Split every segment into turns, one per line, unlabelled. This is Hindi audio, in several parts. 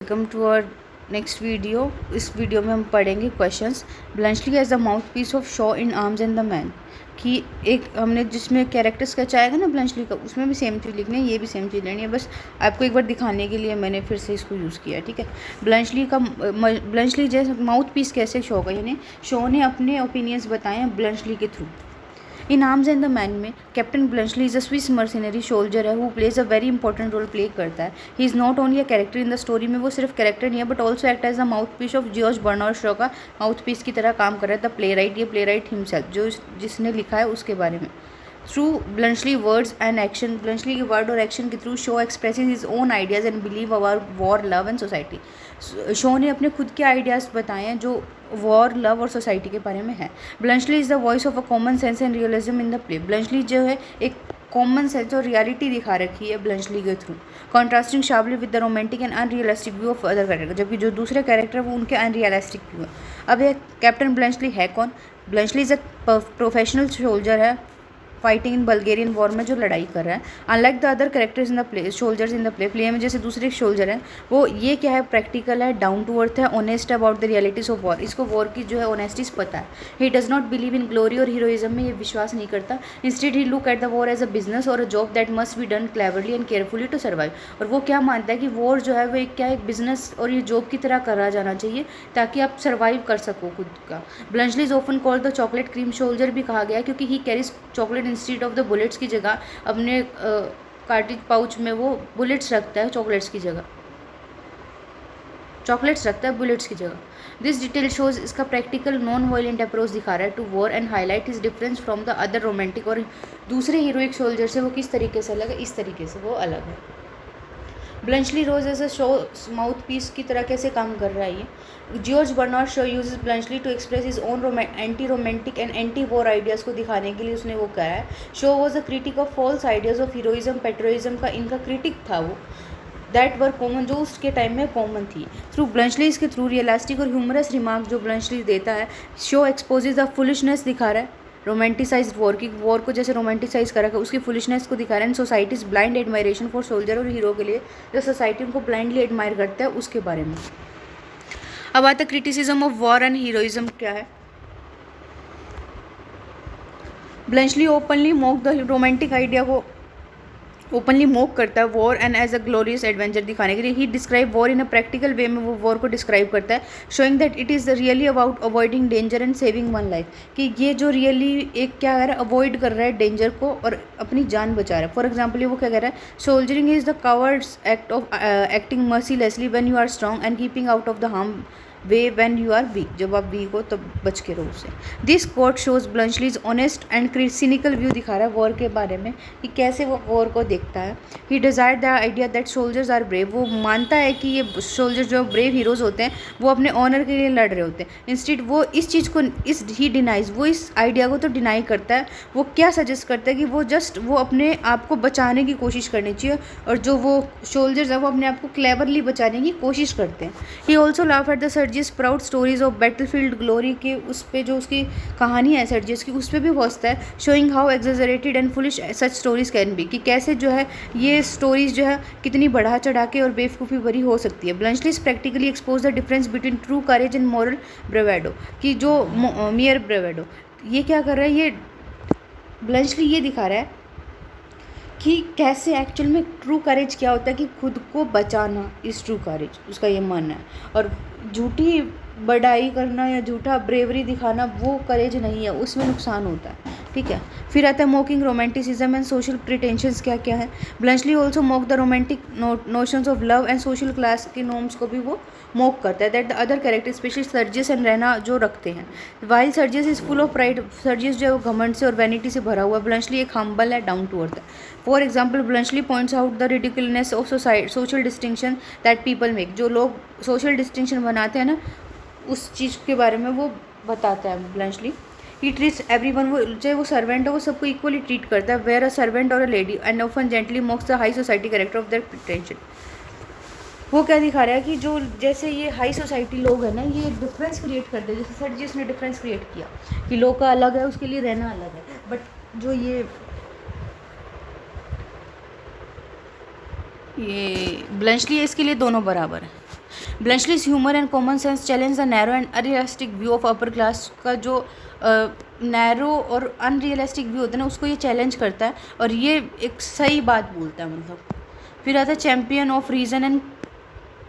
Welcome to our next video. इस वीडियो में हम पढ़ेंगे questions. Bluntschli as the mouthpiece of Shaw in Arms and the Man, कि एक हमने जिसमें कैरेक्टर स्केच आएगा ना ब्लंशली का, उसमें भी सेम चीज़ लिखनी है, ये भी सेम चीज़ लेनी है। बस आपको एक बार दिखाने के लिए मैंने फिर से इसको यूज़ किया है, ठीक है। ब्लंशली जैसे माउथ पीस कैसे शो का, यानी शो ने अपने ओपिनियंस बताए हैं ब्लंशली के through. In Arms and the Man में Captain Bluntschli is a Swiss mercenary soldier है, who plays a very important role play करता है। He is not only a character in the story में, वो सिर्फ कैरेक्टर नहीं है but also act as the mouthpiece of George Bernard Shaw का माउथ पीस की तरह काम कर रहा है। द प्ले राइट, ये प्ले राइट हिमसेल्फ जो जिसने लिखा है उसके बारे में। Through Bluntschli words and action, Bluntschli के वर्ड और एक्शन के through show expresses his own ideas and believe about war, love and society. Show ने अपने खुद के आइडियाज़ बताए हैं जो वॉर, लव और सोसाइटी के बारे में है। Bluntschli is the voice of a common sense and realism in the play. Bluntschli जो है एक कॉमन सेंस और रियलिटी दिखा रखी है ब्लंशली के through, contrasting sharply with the romantic and unrealistic view of other character, जबकि जो दूसरे कैरेक्टर है वो उनके अनरियलिस्टिक व्यू है। अब ये कैप्टन ब्लंशली है कौन? Bluntschli is a professional soldier है फाइटिंग इन बल्गेरियन वॉर में, जो लड़ाई कर रहा है। Unlike the other characters in the play, soldiers in the play में जैसे दूसरे सोल्जर हैं, वो ये क्या है, प्रैक्टिकल है, डाउन टू अर्थ है, honest about the realities of war. इसको वॉर की जो है ऑनेस्टीज पता है। He does not believe in glory और हीरोइज्म में ये विश्वास नहीं करता। Instead he look at the war as a business और a job that must be done cleverly and carefully to survive. और वो क्या मानता है कि वॉर जो है वो एक क्या, एक बिजनेस और ये जॉब की तरह करा जाना चाहिए ताकि आप सर्वाइव कर सको खुद का। Bluntschli is often called the chocolate cream soldier भी कहा गया क्योंकि he carries chocolate instead of the bullets की जगह अपने कार्टिज पाउच में वो बुलेट्स रखता है, चॉकलेट्स की जगह चॉकलेट्स रखता है बुलेट्स की जगह। दिस डिटेल शोज इसका प्रैक्टिकल नॉन वायलेंट अप्रोच दिखा रहा है to war and highlight is difference from the other romantic, और दूसरे हीरोइक सोल्जर से वो किस तरीके से अलग है, इस तरीके से वो अलग है। Bluntschli roles as a Shaw mouthpiece की तरह कैसे काम कर रहा है ये। George Bernard Shaw uses Bluntschli to express his own anti romantic and anti war ideas को दिखाने के लिए उसने वो करा है। Shaw was a critic of false ideas of heroism, patriotism का इनका क्रिटिक था वो, दैट वर कॉमन, जो उसके टाइम में कॉमन थी। थ्रू ब्लंशलीज के थ्रू रियलिस्टिक और ह्यूमरस रिमार्क जो ब्लंशली देता है, शो एक्सपोजेज द फुलिशनेस दिखा रहा है, रोमांटिसाइज वॉर की, वॉर को जैसे रोमांटिसाइज करा है उसकी फुलिशनेस को दिखा रहा है। Societies blind admiration for soldier, और हीरो के लिए जो सोसाइटी उनको ब्लाइंडली एडमायर करता है उसके बारे में। अब आता criticism of war and heroism क्या है। Bluntschli openly mock the romantic idea को ओपनली मोक करता है war and as a glorious adventure दिखाने के लिए। He describe war in a practical way में, वो वॉर को डिस्क्राइब करता है, showing that it is really about avoiding danger and saving one life, कि ये जो रियली एक क्या कर रहा है, अवॉइड कर रहा है डेंजर को और अपनी जान बचा रहा है। फॉर एग्जाम्पल ये वो क्या कह रहा है, soldiering is the coward's act of acting mercilessly when you are strong and keeping out of the harm way when you are weak, जब आप वीक हो तब बच के रहो उससे। This quote shows Bluntschli's honest and cynical view दिखा रहा है वॉर के बारे में, कि कैसे वो वॉर को देखता है। He desire the idea that soldiers are brave, वो मानता है कि ये सोल्जर्स जो ब्रेव हीरोज़ होते हैं वो अपने ऑनर के लिए लड़ रहे होते हैं। इंस्टेड वो इस चीज़ को ही डिनाइज, वो इस आइडिया को तो डिनाई करता है। वो क्या सजेस्ट करता है कि वो जस्ट वो अपने आप को बचाने की कोशिश करनी चाहिए, और जो वो सोल्जर्स हैं वो अपने आप को क्लेवरली बचाने की कोशिश करते हैं। He also laugh at the Sergius proud stories of battlefield glory के, उस पर जो उसकी कहानी है सर्जियस की, उस पर भी पहुँचता है, showing how exaggerated and foolish such stories can be, कि कैसे जो है ये स्टोरीज जो है कितनी बढ़ा चढ़ा के और बेवकूफ़ी भरी हो सकती है। Bluntschli practically expose the difference between true courage and moral bravado, कि जो मियर ब्रेवेडो, ये क्या कर रहा है, ये ब्लंशली ये दिखा रहा है कि कैसे एक्चुअल में ट्रू करेज क्या होता है, कि खुद को बचाना इज़ ट्रू करेज, उसका ये मानना है। और झूठी बड़ाई करना या झूठा ब्रेवरी दिखाना वो करेज नहीं है, उसमें नुकसान होता है, ठीक है। फिर आता है mocking romanticism and social pretensions क्या क्या है। Bluntschli also mock the romantic notions of love and social class के नॉर्म्स को भी वो मोक करता है, that the other character especially Sergius and Raina जो रखते हैं। While Sergius is full of pride, Sergius जो है वो घमंड से और वैनिटी से भरा हुआ है। ब्लंशली एक हम्बल है, डाउन टू अर्थ है। For example Bluntschli points out the ridiculousness of social distinction that people make, जो लोग सोशल डिस्टिंक्शन बनाते हैं ना, उस चीज़ के बारे में वो बताता है ब्लंशली। ही ट्रीट्स एवरीवन, वो चाहे वो सर्वेंट हो वो सबको इक्वली ट्रीट करता है, वेयर अ सर्वेंट और a lady, and often gently मॉक्स the high society character of their pretension. वो क्या दिखा रहा है कि जो जैसे ये हाई सोसाइटी लोग हैं ना, ये डिफरेंस क्रिएट करते हैं, जैसे सर्जियस ने डिफरेंस क्रिएट किया कि लोग का अलग है, उसके लिए रहना अलग है, बट जो ये ब्लंशली है इसके लिए दोनों बराबर है। Bluntschli's humour and common sense challenge the narrow and unrealistic view of upper class का जो नैरो और अनरियलिस्टिक व्यू होता है ना, उसको ये चैलेंज करता है और ये एक सही बात बोलता है मतलब। फिर आता है champion of reason and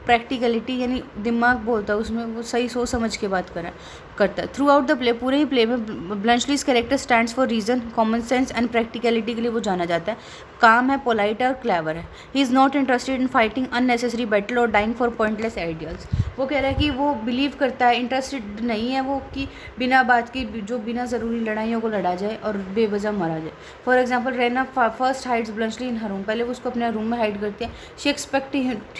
practicality, यानी दिमाग बोलता है उसमें, वो सही सोच समझ के बात करता है। थ्रू आउट द प्ले, पूरे ही प्ले में Bluntschli's character stands for reason, common sense and practicality के लिए वो जाना जाता है। काम है, पोलाइट है और क्लेवर है। He is not interested in fighting unnecessary battle और डाइंग फॉर पॉइंटलेस आइडियाज़। वो कह रहा है कि वो बिलीव करता है, इंटरेस्टेड नहीं है वो कि बिना बात की जो बिना ज़रूरी लड़ाइयों को लड़ा जाए और बेवजह मारा जाए। For example Raina first hides Bluntschli in her room, पहले वो उसको अपने रूम में हाइड करती है। She expect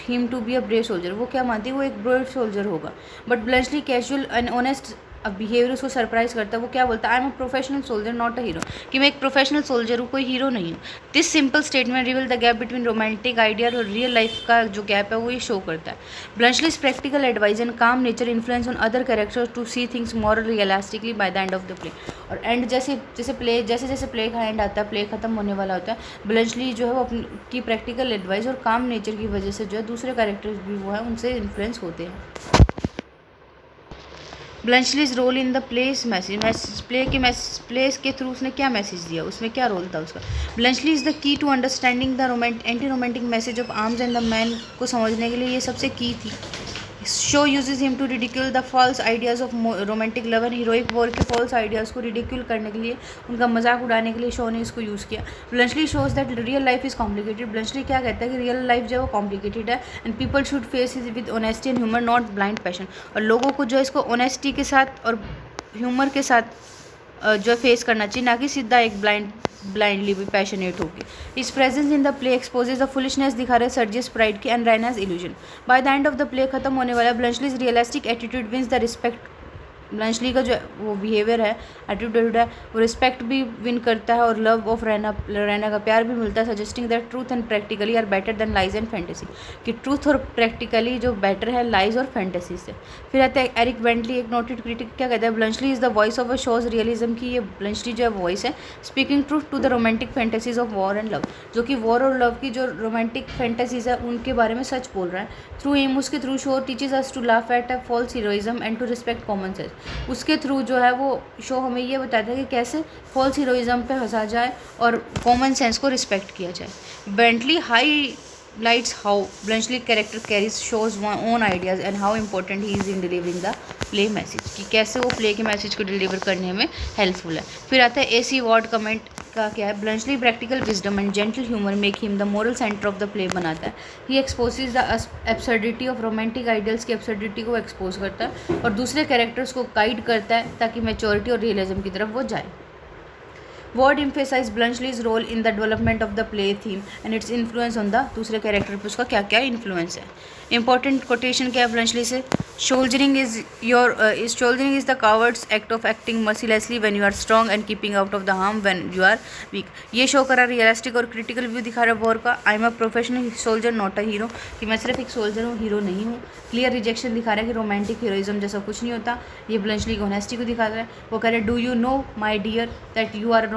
him to be a brave soldier, वो क्या मानती है वो एक ब्रेव सोल्जर होगा। But Bluntschli casual and honest behaviour उसको सरप्राइज करता है। वो क्या बोलता है, I am a professional soldier not a hero, कि मैं एक प्रोफेशनल सोल्जर हूँ, कोई हीरो नहीं हूँ। This simple statement reveal the gap between romantic idea और रियल लाइफ का जो गैप है वो ये शो करता है। Bluntschli's practical advice and calm nature influence on other characters to see things more realistically by the end of the play. और एंड जैसे प्ले का एंड आता है, प्ले खत्म होने वाला होता है, ब्लंचली जो है वो अपनी की प्रैक्टिकल एडवाइस और काम नेचर की वजह से जो है दूसरे कैरेक्टर्स भी वो है उनसे इन्फ्लुएंस होते हैं। Bluntschli's role in the play's message play's के थ्रू उसने क्या मैसेज दिया, उसमें क्या रोल था उसका। Bluntschli is the key to understanding the anti romantic message of arms and the Man को समझने के लिए ये सबसे की थी। Shaw uses him to ridicule the false ideas of romantic love and heroic war के फॉल्स आइडियाज़ को रिडिक्यूल करने के लिए, उनका मजाक उड़ाने के लिए शो ने इसको यूज़ किया। Bluntschli shows that real life is complicated, Bluntschli क्या कहता है कि रियल लाइफ जो है वो कॉम्प्लिकेटेड है and people should face is with honesty and humour not blind passion, और लोगों को जो है इसको ऑनेस्टी के साथ और ह्यूमर के साथ जो फेस करना चाहिए, ना कि सीधा एक ब्लाइंडली भी पैशनेट होगी। इस presence in the play exposes the foolishness दिखा रहे सर्जियस प्राइड की and Raina's illusion. By the end of the play खत्म होने वाला Bluntschli's realistic attitude wins the respect. Bluntschli का जो वो बिहेवियर है, एटीट्यूड है, वो रिस्पेक्ट भी विन करता है और लव ऑफ रैना का प्यार भी मिलता है, suggesting that truth and practically are better than lies and fantasy, कि ट्रूथ और प्रैक्टिकली जो बेटर है लाइज और फैंटेसी से। फिर आता है एरिक बेंटली, एक नोटेड क्रिटिक, क्या कहता है, Bluntschli is the voice of a Shaw's realism, की ये ब्लंचली जो है वॉइस है speaking truth to the romantic fantasies of war and love, जो कि वॉर और लव की जो रोमांटिक फैंटेसीज है उनके बारे में सच बोल रहा है। थ्रू हिम, उसके through Shaw teaches us to laugh at a false heroism and to respect common sense. उसके थ्रू जो है वो शो हमें ये बताता है कि कैसे फॉल्स हीरोइज्म पे हंसा जाए और कॉमन सेंस को रिस्पेक्ट किया जाए। Bentley highlights how Bluntschli character carries shows own ideas and how important he is in delivering the play message, कि कैसे वो प्ले के मैसेज को डिलीवर करने में हेल्पफुल है। फिर आता है AC वॉर्ड कमेंट का क्या है, Bluntschli practical wisdom and gentle humour make him the moral centre of the play बनाता है। He exposes the absurdity of romantic ideals की एब्सर्डिटी को एक्सपोज करता है और दूसरे कैरेक्टर्स को गाइड करता है ताकि मैच्योरिटी और रियलिज्म की तरफ वो जाए। Ward emphasized Bluntschli's role in the development of the play theme and its influence on the दूसरे कैरेक्टर पे उसका क्या क्या इन्फ्लुएंस है। इंपॉर्टेंट कोटेशन क्या है ब्लंचली से, soldiering is the coward's act of acting mercilessly when you are strong and keeping out of the harm when you are weak. ये शो करा रियलिस्टिक और क्रिटिकल व्यू दिखा रहा है वॉर का। I am a professional soldier not a hero, कि मैं सिर्फ एक सोल्जर हूँ, हीरो नहीं हूँ। क्लियर रिजेक्शन दिखा रहा है कि रोमांटिक हीरोइज्म जैसा कुछ नहीं होता। ये ब्लंचली की ऑनेस्टी को दिखा रहा है। वो कह रहे हैं, do you know my dear that you are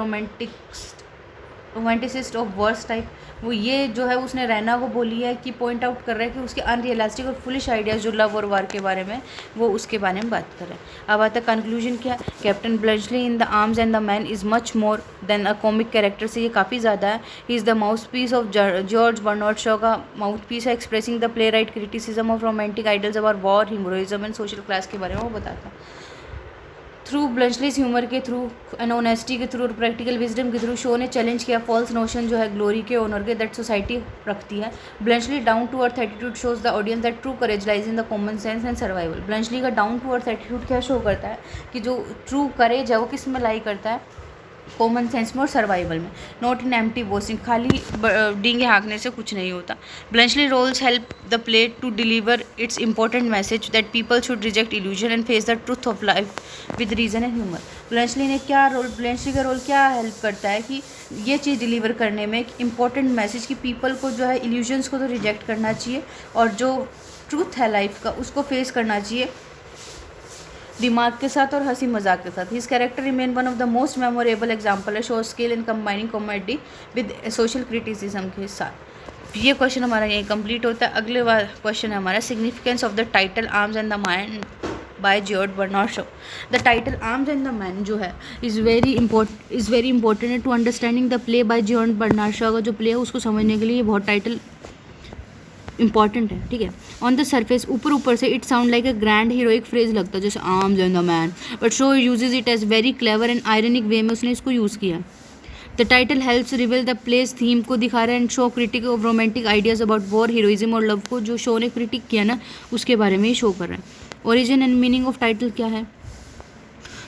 romanticist of worse type. वो ये जो है उसने रैना को बोली है कि पॉइंट आउट कर रहा है कि उसके अनरियलिस्टिक और फुलिश आइडियाज़ जो लव और वार के बारे में, वो उसके बारे में बात कर रहे हैं। अब आता है कंक्लूजन क्या, Captain Bluntschli in the Arms and the Man is much more than a comic character, से ये काफ़ी ज़्यादा है। He is the mouthpiece of George Bernard Shaw का माउथ पीस है, expressing the playwright criticism of romantic ideals about war, heroism and social class के बारे में वो बताता है। थ्रू ब्लंचलीज ह्यूमर के थ्रू एंड ऑनेस्टी के थ्रू और प्रैक्टिकल विजडम के थ्रू शो ने चैलेंज किया फॉल्स नोशन जो है ग्लोरी के ऑनर के दैट सोसाइटी रखती है। Bluntschli down to earth attitude shows the audience that true courage lies in the common sense and survival. Bluntschli का डाउन टू अर्थ एटीट्यूड क्या शो करता है कि जो ट्रू करेज है वो किस में लाई करता है, कॉमन सेंस में और सर्वाइवल में, नॉट इन एम्प्टी बोस्टिंग, खाली डींगे हाँकने से कुछ नहीं होता। Bluntschli roles help the play to deliver its important message that people should reject illusion and face the truth of life with reason and humour. Bluntschli का रोल क्या हेल्प करता है कि ये चीज़ डिलीवर करने में एक इंपॉर्टेंट मैसेज कि पीपल को जो है इल्यूजन्स को तो रिजेक्ट करना चाहिए और जो ट्रूथ है लाइफ का उसको फेस करना चाहिए दिमाग के साथ और हंसी मजाक के साथ। His character remain one of the most memorable example है Shaw skill in combining comedy with social criticism के साथ। ये क्वेश्चन हमारा यहीं कंप्लीट होता है। अगले क्वेश्चन है हमारा significance of the title Arms and the Man by George Bernard Shaw. The title Arms and the Man जो है is very important to understanding the play by George Bernard Shaw का जो प्ले है उसको समझने के लिए ये बहुत टाइटल इंपॉर्टेंट है, ठीक है। ऑन द सरफेस ऊपर से it sound like a grand heroic phrase लगता है जैसे Arms and the Man, but Shaw uses it as very clever and ironic way में उसने इसको यूज़ किया। The title helps reveal the play's theme को दिखा रहा है and Shaw critique of romantic ideas about war, heroism और लव को जो शो ने क्रिटिक किया ना उसके बारे में ही शो कर रहा है। Origin and meaning of title क्या है?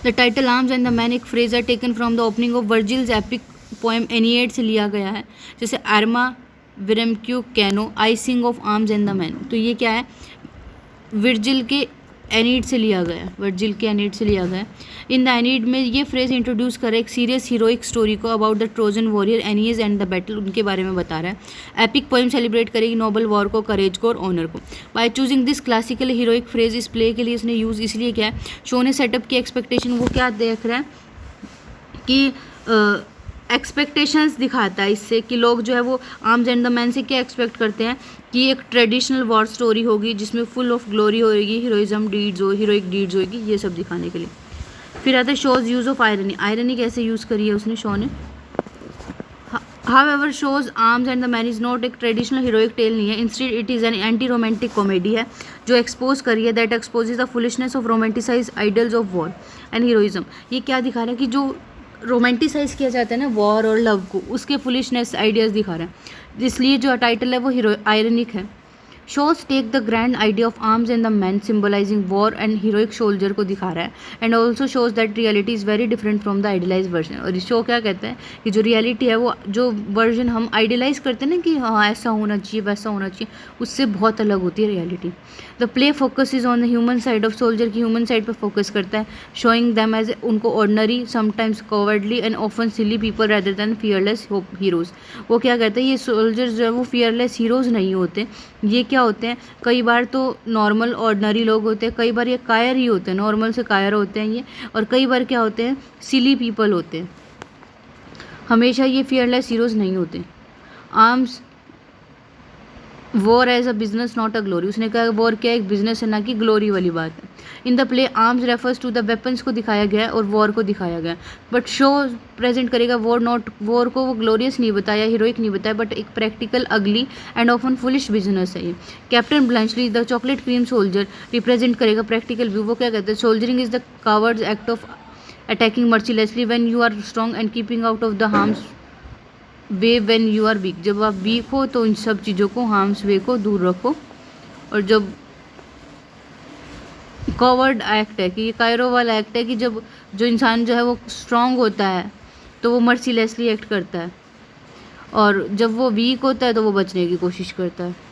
The title Arms and the Man एक फ्रेज है taken from the opening of Virgil's epic poem Aeneid से लिया गया है, जैसे आर्मा विरमक्यू कैनो I sing of arms and the man. तो ये क्या है? वर्जिल के एनीड से लिया गया। इन द एनीड में ये फ्रेज इंट्रोड्यूस कर एक सीरियस हीरोइक स्टोरी को about the Trojan warrior एनियस and the battle, उनके बारे में बता रहा है। एपिक पोएम सेलिब्रेट करेगी नोबल वॉर को, करेज को और ऑनर को। By choosing this classical heroic phrase इस प्ले के लिए इसने यूज़ इसलिए क्या है, शो ने सेटअप की एक्सपेक्टेशन वो क्या देख रहा है कि एक्सपेक्टेशंस दिखाता है इससे कि लोग जो है वो आर्म्स एंड द मैन से क्या एक्सपेक्ट करते हैं कि एक ट्रेडिशनल वॉर स्टोरी होगी जिसमें फुल ऑफ ग्लोरी होगी, हीरोइज्म डीड्स हीरोइक डीड्स होगी, ये सब दिखाने के लिए। फिर आता है शोज यूज़ ऑफ आयरनी कैसे यूज़ करी है उसने शो ने। However shows arms and the Man is not एक ट्रेडिशनल हीरोइक टेल नहीं है, instead it is an anti romantic comedy है जो एक्सपोज करी है that exposes the foolishness of romanticise idols of war and heroism. ये क्या दिखा रहा है कि जो रोमांटिसाइज किया जाता है ना वॉर और लव को, उसके फुलिशनेस आइडियाज़ दिखा रहा है, इसलिए जो टाइटल है वो आयरनिक है। Shaw's take the grand idea of arms and the Man symbolising war and heroic soldier को दिखा रहा है and also shows that reality is very different from the idealise version. और इस शो क्या कहता है कि जो रियलिटी है वो जो वर्जन हम आइडियलाइज करते हैं ना कि हाँ ऐसा होना चाहिए वैसा होना चाहिए, उससे बहुत अलग होती है reality. The play focus is on the human side of soldier की ह्यूमन साइड पर फोकस करता है, शोइंग दैम एज उनको ordinary sometimes cowardly and often silly people rather than fearless heroes. वो क्या कहते हैं ये सोल्जर्स जो है वो फियरलेस हीरोज़ नहीं होते, ये क्या होते हैं कई बार तो नॉर्मल ऑर्डनरी लोग होते हैं, कई बार ये कायर ही होते हैं, नॉर्मल से कायर होते हैं ये, और कई बार क्या होते हैं सिली पीपल होते हैं, हमेशा ये फियरलेस हीरोज़ नहीं होते। Arms war as a business not a glory, उसने कहा वॉर क्या एक बिजनेस है ना कि ग्लोरी वाली बात है। In the play arms refers to the weapons को दिखाया गया है और वॉर को दिखाया गया, बट शो प्रेजेंट करेगा वॉर को वो ग्लोरियस नहीं बताया, हीरोइक नहीं बताया, बट एक प्रैक्टिकल अगली एंड ऑफन फुलिश बिजनेस है ये। Captain Bluntschli the chocolate cream soldier represent करेगा प्रैक्टिकल व्यू। वो क्या कहते हैं soldiering is the coward's act of attacking mercilessly when you are strong and keeping out of the harm's way when you are weak. जब आप वीक हो तो इन सब चीज़ों को हार्म्स वे को दूर रखो, और जब कॉवर्ड एक्ट है कि ये कायरो वाला एक्ट है कि जब जो इंसान जो है वो स्ट्रांग होता है तो वो मर्सीलेसली एक्ट करता है, और जब वो वीक होता है तो वो बचने की कोशिश करता है।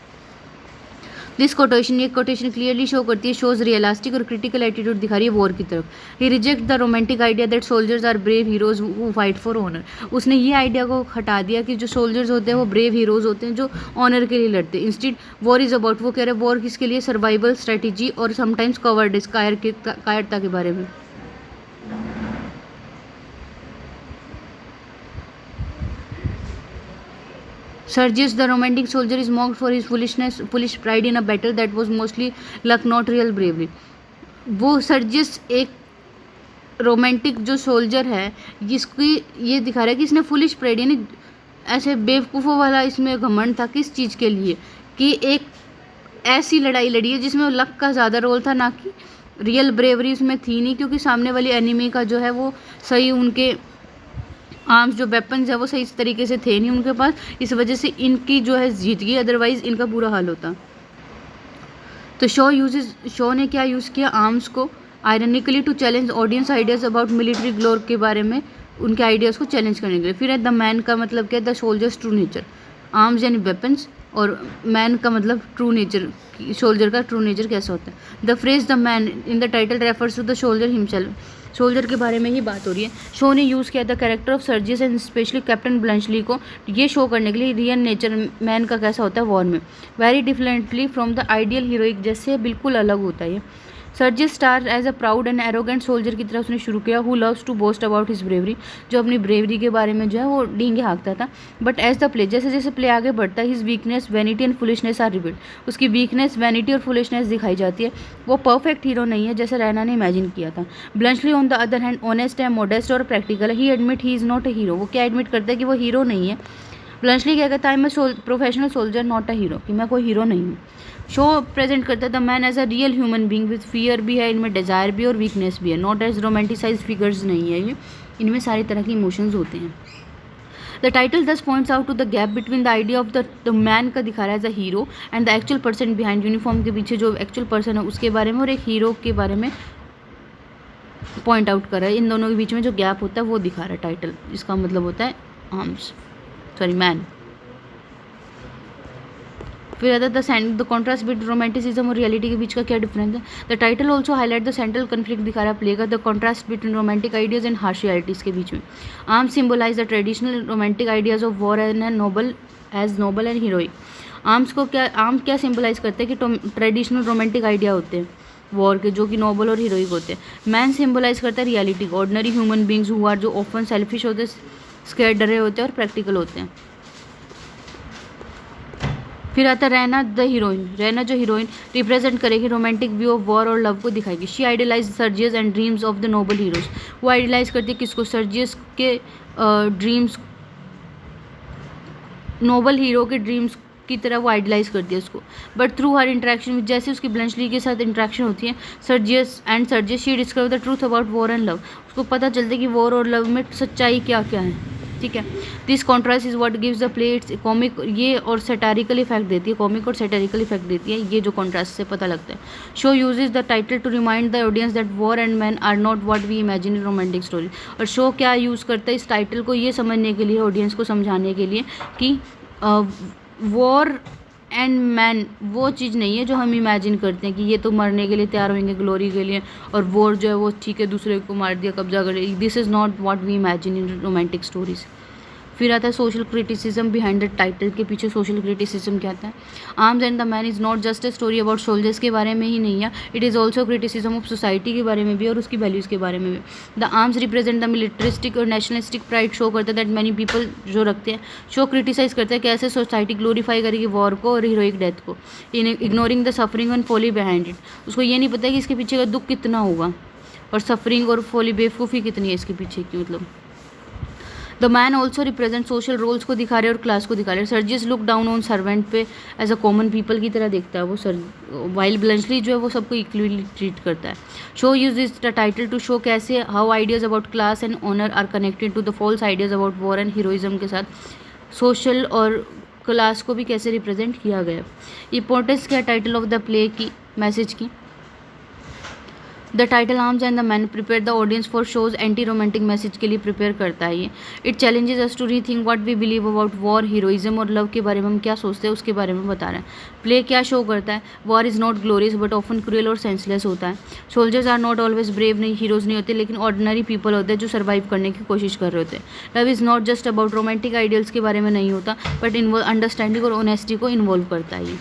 दिस कोटेशन, ये कोटेशन क्लियरली शो करती है शोज रियलिस्टिक और क्रिटिकल एटीट्यूड दिखा रही है वॉर की तरफ। He reject the romantic idea that soldiers are brave heroes who fight for honour. उसने ये आइडिया को हटा दिया कि जो सोल्जर्स होते हैं वो ब्रेव हीरोज होते हैं जो ऑनर के लिए लड़ते हैं। इंस्टीड वॉर इज अबाउट, वो कह रहे हैं वॉर किसके लिए, सर्वाइवल स्ट्रेटेजी और समटाइम्स कवर्डिस कायरता के बारे में। Sergius, the romantic soldier, is mocked for his foolish pride in a battle that was mostly luck, not real bravery. वो सर्जियस एक रोमांटिक जो सोल्जर है जिसकी ये दिखा रहा है कि इसने फुलिश प्राइड यानी ऐसे बेवकूफ़ों वाला इसमें घमंड था किस चीज़ के लिए कि एक ऐसी लड़ाई लड़ी है जिसमें लक का ज़्यादा रोल था, ना कि रियल ब्रेवरी उसमें थी नहीं, क्योंकि सामने वाली एनिमी का जो है वो सही उनके आर्म्स जो वेपन्स है वो सही इस तरीके से थे नहीं उनके पास, इस वजह से इनकी जो है जीत गई, अदरवाइज़ इनका बुरा हाल होता। तो शो ने क्या यूज़ किया आर्म्स को ironically to challenge audience ideas about military glory के बारे में, उनके आइडियाज़ को चैलेंज करने के लिए। फिर है द मैन का मतलब क्या है, the soldier's true nature. Arms यानी वेपन्स और मैन का मतलब ट्रू नेचर, सोल्जर का ट्रू नेचर कैसा होता है। The phrase the man in the title refers to the soldier himself, soldier के बारे में ही बात हो रही है। शो ने यूज़ किया था character of Sergius and specially Captain Bluntschli को ये शो करने के लिए रियल नेचर मैन का कैसा होता है वॉर में, very differently from the ideal heroic, जैसे बिल्कुल अलग होता है ये। Sergius star as a proud and arrogant soldier की तरह उसने शुरू किया, who loves to boast about his bravery, जो अपनी ब्रेवरी के बारे में जो है वो डींगे हाँकता था। बट एज द प्ले, जैसे जैसे प्ले आगे बढ़ता है, his weakness vanity and foolishness are revealed, उसकी वीकनेस वैनिटी और फुलिशनेस दिखाई जाती है। वो परफेक्ट हीरो नहीं है जैसे रैना ने इमेजिन किया था। Bluntschli on the other hand honest है, मॉडेस्ट और प्रैक्टिकल है। He admit he is not a hero, वो क्या एडमिट करता है कि वो हीरो नहीं है। ब्लंचली क्या कहता है, I M professional soldier not a hero, कि मैं कोई हीरो नहीं हूँ। शो प्रेजेंट करता है the man as a real human being with fear भी है, इनमें डिज़ायर भी और वीकनेस भी है, नॉट एज रोमांटिसाइज फिगर्स नहीं है ये, इनमें सारी तरह के इमोशंस होते हैं। The title thus points out to the gap between the idea of the man का दिखा रहा है as a hero and the actual person behind, uniform के पीछे जो एक्चुअल पर्सन है उसके बारे में और एक हीरो के बारे में पॉइंट आउट कर रहा है। इन दोनों के बीच में जो गैप होता है वो दिखा रहा है टाइटल, इसका मतलब होता है मैन। फिर आता द कॉन्ट्रास्ट बिटवीन रोमांटिसिज्म और रियलिटी के बीच का क्या डिफरेंस है। The title also highlight the central conflict दिखा रहा है प्ले का, the contrast between romantic ideas and harsh realities के बीच में। Arms symbolise the traditional romantic ideas of war and noble and heroic. Arms क्या सिंबलाइज करते हैं कि ट्रेडिशनल रोमांटिक आइडिया होते हैं वॉर के, जो कि नोबल और हीरोइक होते हैं। मैन सिंबलाइज करता है रियलिटी को, ordinary human beings who are, जो ऑफन सेल्फिश होते हैं, स्केयर डरे होते हैं और प्रैक्टिकल होते हैं। फिर आता है रैना द हीरोइन। रैना जो हीरोइन रिप्रेजेंट करेगी रोमांटिक व्यू ऑफ वॉर और लव को दिखाएगी। She idealise Sergius and dreams of the noble heroes, वो आइडियलाइज करती है किसको, सर्जियस के ड्रीम्स, नोबल हीरो के ड्रीम्स की तरह वो आइडियलाइज करती है उसको। बट थ्रू हर इंटरेक्शन, जैसे उसकी ब्लंचली के साथ इंटरेक्शन होती है Sergius she discover the truth about war and love, उसको पता चलता है कि वॉर और लव में सच्चाई क्या क्या है। ठीक है, this contrast is what gives the play it's comic, ये और सैटारिकल इफेक्ट देती है, कॉमिक और सैटारिकल इफेक्ट देती है, ये जो कॉन्ट्रास्ट से पता लगता है। Shaw uses the title to remind the audience that war and man are not what we imagine in romantic story. और शो क्या यूज़ करता है इस टाइटल को ये समझने के लिए, ऑडियंस को समझाने के लिए कि वॉर एंड मैन वो चीज़ नहीं है जो हम इमेजिन करते हैं कि ये तो मरने के लिए तैयार होंगे ग्लोरी के लिए, और वॉर जो है वो ठीक है दूसरे को मार दिया, कब्जा कर लिया। This is not what we imagine in romantic stories. फिर आता है social criticism behind the title, के पीछे सोशल क्रिटिसिज्म क्या आता है। Arms and the Man is not just a story about soldiers के बारे में ही नहीं है, it is also criticism of society के बारे में भी और उसकी वैल्यूज़ के बारे में भी। The arms represent the militaristic और नेशनलिस्टिक प्राइड, शो करता है दैट मैनी पीपल जो रखते हैं। शो क्रिटिसाइज करता है कैसे सोसाइटी ग्लोरीफाई करेगी वॉर को और हीरोइक डेथ को, ignoring the suffering and folly behind it. उसको ये नहीं पता कि इसके पीछे का दुख कितना होगा और सफरिंग और फॉली बेवकूफ़ी कितनी है इसके पीछे की, मतलब। The man also represent social roles को दिखा रहे और क्लास को दिखा रहे। Sergius look down on servant पे एज अ कॉमन पीपल की तरह देखता है वो वाइल ब्लंचली जो है वो सबको इक्वली ट्रीट करता है। Shaw use this title to show कैसे how ideas about class and honour are connected to the false ideas about war and heroism के साथ सोशल और क्लास को भी कैसे रिप्रेजेंट किया गया। इंपॉर्टेंस क्या टाइटल ऑफ द प्ले की, मैसेज की। The title Arms and the Man prepare the audience for Shaw's anti romantic message के लिए प्रिपेयर करता है ये। It challenges us to rethink what we believe about war, heroism और लव के बारे में हम क्या सोचते हैं उसके बारे में बता रहा है। प्ले क्या शो करता है, war is not glorious but often cruel और सेंसलेस होता है। Soldiers are not always brave, नहीं हीरोज़ नहीं होते लेकिन ऑर्डिनरी पीपल होते हैं जो सर्वाइव करने की कोशिश कर रहे होते हैं। Love is not just about romantic ideals के बारे में नहीं होता बट अंडरस्टैंडिंग और ऑनेस्टी को इन्वॉल्व करता है ये।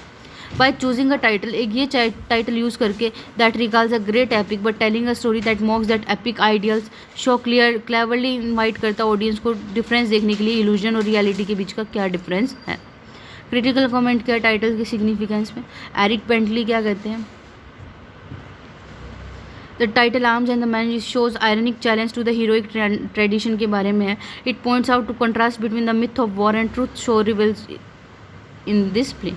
बाय चूजिंग अ टाइटल, एक ये टाइटल यूज़ करके that recalls a great epic but telling a story that मॉक्स that epic ideals, show cleverly invite करता ऑडियंस को डिफरेंस देखने के लिए इल्यूजन और रियलिटी के बीच का क्या डिफरेंस है। क्रिटिकल कमेंट क्या टाइटल की सिग्निफिकेंस में। एरिक बेंटली क्या कहते हैं, the title Arms and the Man shows ironic challenge to the heroic tradition के बारे में है। It points out to contrast between the myth of war and truth, Shaw reveals in this play.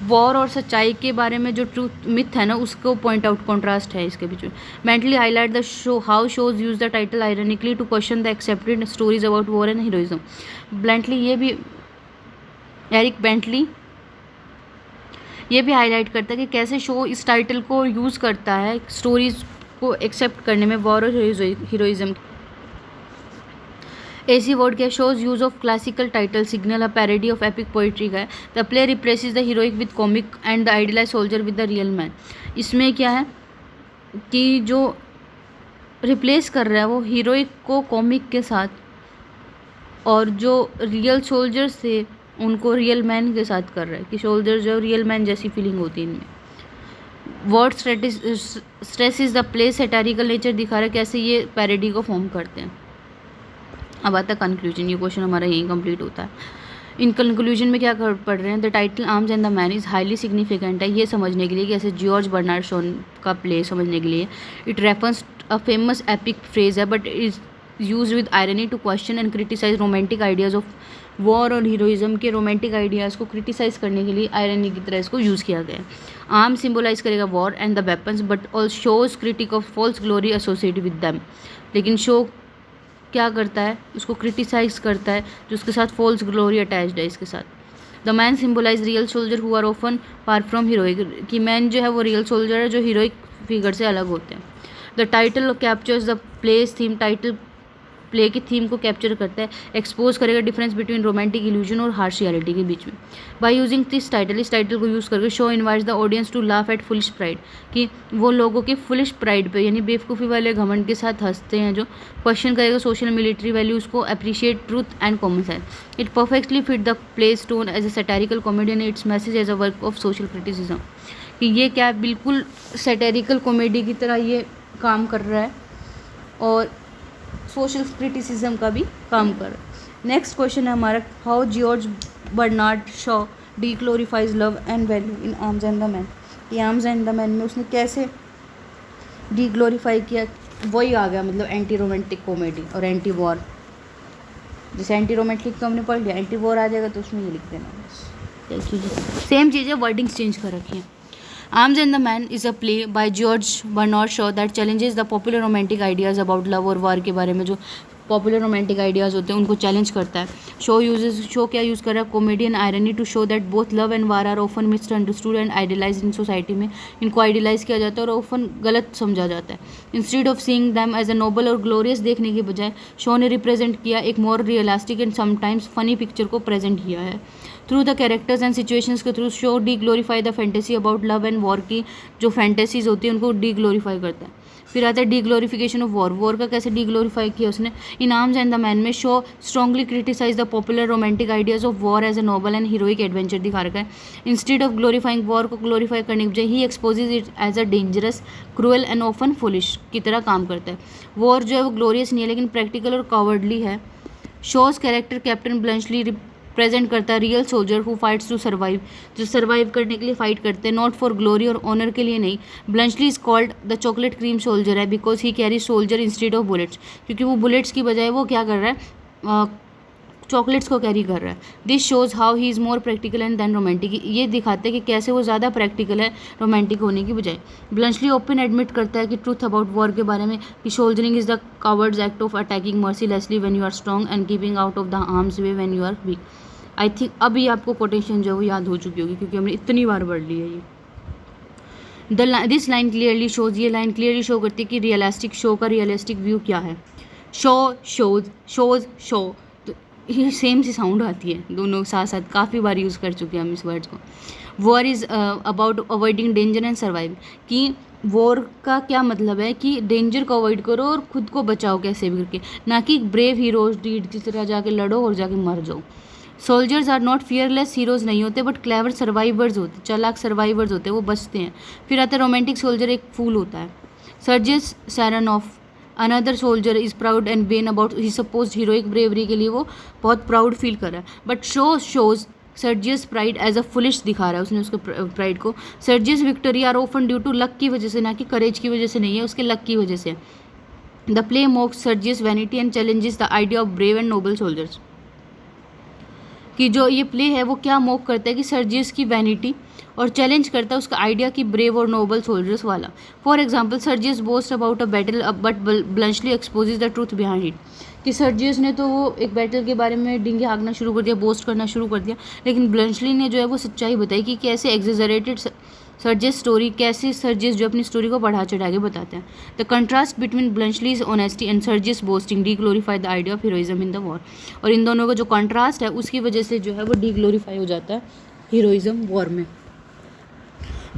War और सच्चाई के बारे में जो ट्रूथ मिथ है ना उसको पॉइंट आउट कॉन्ट्रास्ट है इसके बीच में। Mentally highlight the Shaw how Shaw's use the title ironically to question the accepted stories about war and heroism. Bluntly ये भी, एरिक बेंटली ये भी हाईलाइट करता है कि कैसे शो इस टाइटल को यूज़ करता है स्टोरीज को एक्सेप्ट करने में वॉर और हीरोइज्म। एसी वर्ड क्या, Shaw's use of classical title signal a parody of epic poetry का है। The play replaces the heroic with comic and the idealise soldier with the real man. इसमें क्या है कि जो रिप्लेस कर रहा है वो हीरोइक को कॉमिक के साथ और जो रियल सोल्जर्स थे उनको रियल मैन के साथ कर रहा है कि सोल्जर जो रियल मैन जैसी फीलिंग होती है इनमें। Word stress is the play satirical nature दिखा रहा है कैसे ये पैरोडी को फॉर्म करते हैं। अब आता है कंक्लूजन, ये क्वेश्चन हमारा यहीं कंप्लीट होता है। इन कंक्लूजन में क्या पढ़ रहे हैं, the title Arms and the Man is highly significant है ये समझने के लिए कि ऐसे जॉर्ज बर्नार्ड शॉ का प्ले समझने के लिए। It reference a famous epic phrase है but is use with irony to question and criticise romantic ideas of war और हीरोइज्म के रोमांटिक आइडियाज़ को क्रिटिसाइज करने के लिए आयरनी की तरह इसको यूज़ किया गया है। आर्म सिम्बोलाइज करेगा war and the weapons but all Shaw's critic of false glory associated with them. लेकिन शो क्या करता है, उसको क्रिटिसाइज करता है जो उसके साथ फॉल्स ग्लोरी अटैच्ड है इसके साथ। The man symbolise real soldier who are often far from heroic, कि मैन जो है वो रियल सोल्जर है जो हीरोइक फिगर से अलग होते हैं। The title captures the play's theme, title play की थीम को कैप्चर करता है, एक्सपोज करेगा डिफरेंस बिटवीन रोमांटिक इल्यूजन और हार्श रियलिटी के बीच में। बाय यूजिंग दिस टाइटल, इस टाइटल को यूज़ करके Shaw invites the audience to laugh at foolish pride, कि वो लोगों के फुलिश प्राइड पे यानी बेवकूफ़ी वाले घमंड के साथ हंसते हैं जो क्वेश्चन करेगा सोशल मिलिट्री वैल्यूज़ को, appreciate truth and common sense. It perfectly fit the play's tone as a satirical comedy and its message as a work of social criticism, कि ये क्या बिल्कुल सैटारिकल कॉमेडी की तरह ये काम कर रहा है और सोशल क्रिटिसिज्म का भी काम कर रहा है। नेक्स्ट क्वेश्चन है हमारा, how George Bernard Shaw deglorifies love and value in Arms and the Man. ये आर्म्स एंड द मैन में उसने कैसे डिग्लोरीफाई किया, वही आ गया मतलब एंटी रोमांटिक कॉमेडी और एंटी वॉर। जैसे एंटी रोमांटिक तो हमने पढ़ लिया, एंटी वॉर आ जाएगा तो उसमें ये लिख देना बस। देखिए जी सेम चीज़ है, वर्डिंग्स चेंज कर रखी है। Arms and the Man is a play by George Bernard Shaw that challenges the popular romantic ideas about love और war के बारे में जो पॉपुलर रोमांटिक आइडियाज़ होते हैं उनको चैलेंज करता है। शो क्या यूज़ कर रहा है, comedy and irony to show that both love and war are often misunderstood and idealise in society में इनको आइडियलाइज किया जाता है और ऑफन गलत समझा जाता है। Instead of seeing them as a noble और ग्लोरियस देखने के बजाय शो ने रिप्रेजेंट किया एक more realistic and sometimes funny picture को प्रेजेंट किया है। Through the characters and situations के through Shaw deglorify the fantasy about love and war की जो फैंटेसीज होती है उनको डी ग्लोरीफाई करता है। फिर आता है डी ग्लोरिफिकेशन ऑफ वॉर का कैसे डी ग्लोरीफाई किया उसने। In Arms and the Man में Shaw strongly criticise the popular romantic ideas of war as a noble and heroic adventure दिखा रखा है। इंस्टेड ऑफ ग्लोरीफाइंग वॉर को ग्लोरीफाई करने के बजाय he exposes it as a dangerous cruel and often foolish की तरह काम करता है। वॉर जो है वो ग्लोरियस नहीं है लेकिन प्रैक्टिकल और कॉवर्डली है। Shaw's character Captain Bluntschli present करता है real soldier who fights to survive, जो सर्वाइव करने के लिए फाइट करते हैं, नॉट फॉर ग्लोरी और ऑनर के लिए नहीं। Bluntschli is called the chocolate cream soldier है because he carry soldier instead of bullets, क्योंकि वो बुलेट्स की बजाय वो क्या कर रहा है, चॉकलेट्स को कैरी कर रहा है। This shows how he is more practical and than romantic, ये दिखाते हैं कि कैसे वो ज़्यादा प्रैक्टिकल है रोमांटिक होने की बजाय। ब्लंचली ओपन एडमिट करता है कि ट्रूथ अबाउट वॉर के बारे में कि soldiering is the coward's act of attacking mercilessly when you are strong and keeping out of the harm's way when you are weak. I think अभी आपको कोटेशन जो है वो याद हो चुकी होगी क्योंकि हमने इतनी बार पढ़ ली है ये। दिस लाइन क्लियरली शोज, ये लाइन क्लियरली शो करती है कि रियलिस्टिक शो का रियलिस्टिक व्यू क्या है। शोज तो ये सेम सी साउंड आती है, दोनों साथ साथ काफ़ी बार यूज़ कर चुके हैं हम इस वर्ड्स को। War is about avoiding danger and survive, कि वॉर का क्या मतलब है कि डेंजर को अवॉइड करो और खुद को बचाओ कैसे भी करके, ना कि ब्रेव हीरोज डीड की तरह जाके लड़ो और जाके मर जाओ। Soldiers are not fearless, heroes नहीं होते बट क्लेवर सर्वाइवर्स होते, चालाक सर्वाइवर्स होते हैं, वो बचते हैं। फिर आता है रोमांटिक सोल्जर एक फूल होता है। Sergius Saranoff another soldier is proud and vain about he suppose heroic bravery के लिए वो बहुत प्राउड फील कर रहा है, but shows Sergius pride as a foolish दिखा रहा है उसने उसके प्राइड को। Sergius victory are often due to luck की वजह से, ना कि करेज की वजह से नहीं है, उसके लक की वजह से। The play mocks Sergius vanity and challenges the idea of brave and noble soldiers, कि जो ये प्ले है वो क्या मॉक करता है कि सर्जियस की वैनिटी और चैलेंज करता है उसका आइडिया की ब्रेव और नोबल सोल्जर्स वाला। For example Sergius boast about a battle but Bluntschli exposes the truth behind it, कि सर्जियस ने तो वो एक बैटल के बारे में डिंगे हाँकना शुरू कर दिया, बोस्ट करना शुरू कर दिया, लेकिन ब्लंचली ने जो है वो सच्चाई बताई कि कैसे एग्जेजरेटेड सर्जियस स्टोरी, कैसे सर्जियस जो अपनी स्टोरी को बढ़ा चढ़ा के बताते हैं। The contrast between Bluntschli's honesty and Sergius boasting deglorify the idea of heroism in the war, और इन दोनों का जो कंट्रास्ट है उसकी वजह से जो है वो डी ग्लोरीफाई हो जाता है हीरोइज्म वॉर में।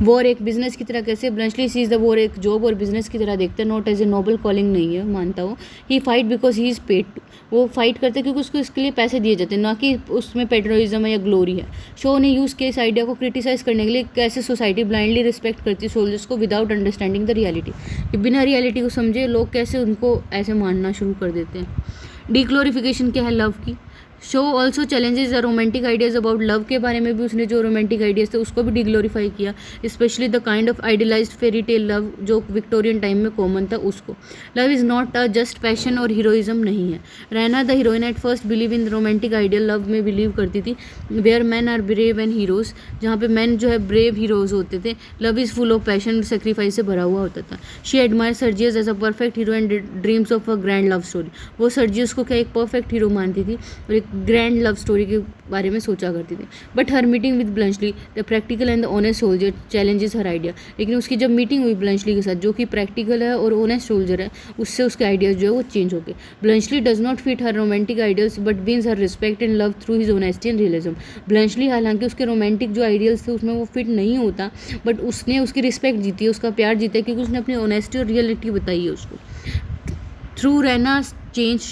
वॉर एक बिजनेस की तरह कैसे, ब्लंचली सीज द वॉर एक जॉब और बिजनेस की तरह देखते हैं, not as a noble calling नहीं है, मानता हूँ। He fight because he is paid to, वो फाइट करते हैं क्योंकि उसको इसके लिए पैसे दिए जाते हैं, ना कि उसमें पेट्रोलिज्म है या ग्लोरी है। शो ने यूज़ किया इस आइडिया को क्रिटिसाइज करने के लिए कैसे सोसाइटी ब्लाइंडली रिस्पेक्ट करती है सोल्जर्स को विदाउट अंडरस्टैंडिंग द रियलिटी, कि बिना रियलिटी को समझे लोग कैसे उनको ऐसे मानना शुरू कर देते हैं। डीग्लोरिफिकेशन क्या है लव की। Show also challenges the romantic ideas about love, के बारे में भी उसने जो रोमांटिक आइडियाज़ थे उसको भी डिग्लोरीफाई किया, specially the kind of idealised fairy tale love जो विक्टोरियन टाइम में कॉमन था उसको। Love is not a just passion और हीरोइज्म नहीं है। Raina the heroine at first believe in romantic ideal love में बिलीव करती थी, where man are brave and heroes, जहाँ पे मैन जो है ब्रेव हीरोज़ होते थे। Love is full of passion, sacrifice से भरा हुआ होता था। She admire Sergius as a perfect hero and dreams of a grand love story, वो सर्जियस को क्या एक परफेक्ट हीरो मानती थी और एक ग्रैंड लव स्टोरी के बारे में सोचा करती थी। But her meeting with Bluntschli the practical and the honest soldier challenges her idea, लेकिन उसकी जब मीटिंग हुई ब्लंचली के साथ जो कि प्रैक्टिकल है और ऑनेस्ट सोल्जर है, उससे उसके आइडियाज़ जो है वो चेंज हो गए। Bluntschli does not fit her romantic ideals but wins her respect and love through his honesty and realism. Bluntschli हालांकि उसके रोमांटिक जो आइडियल्स थे उसमें वो फिट नहीं होता, बट उसने उसकी रिस्पेक्ट जीती है, उसका प्यार जीता है, क्योंकि उसने अपनी ऑनेस्टी और रियलिटी बताई है उसको। Through Raina's change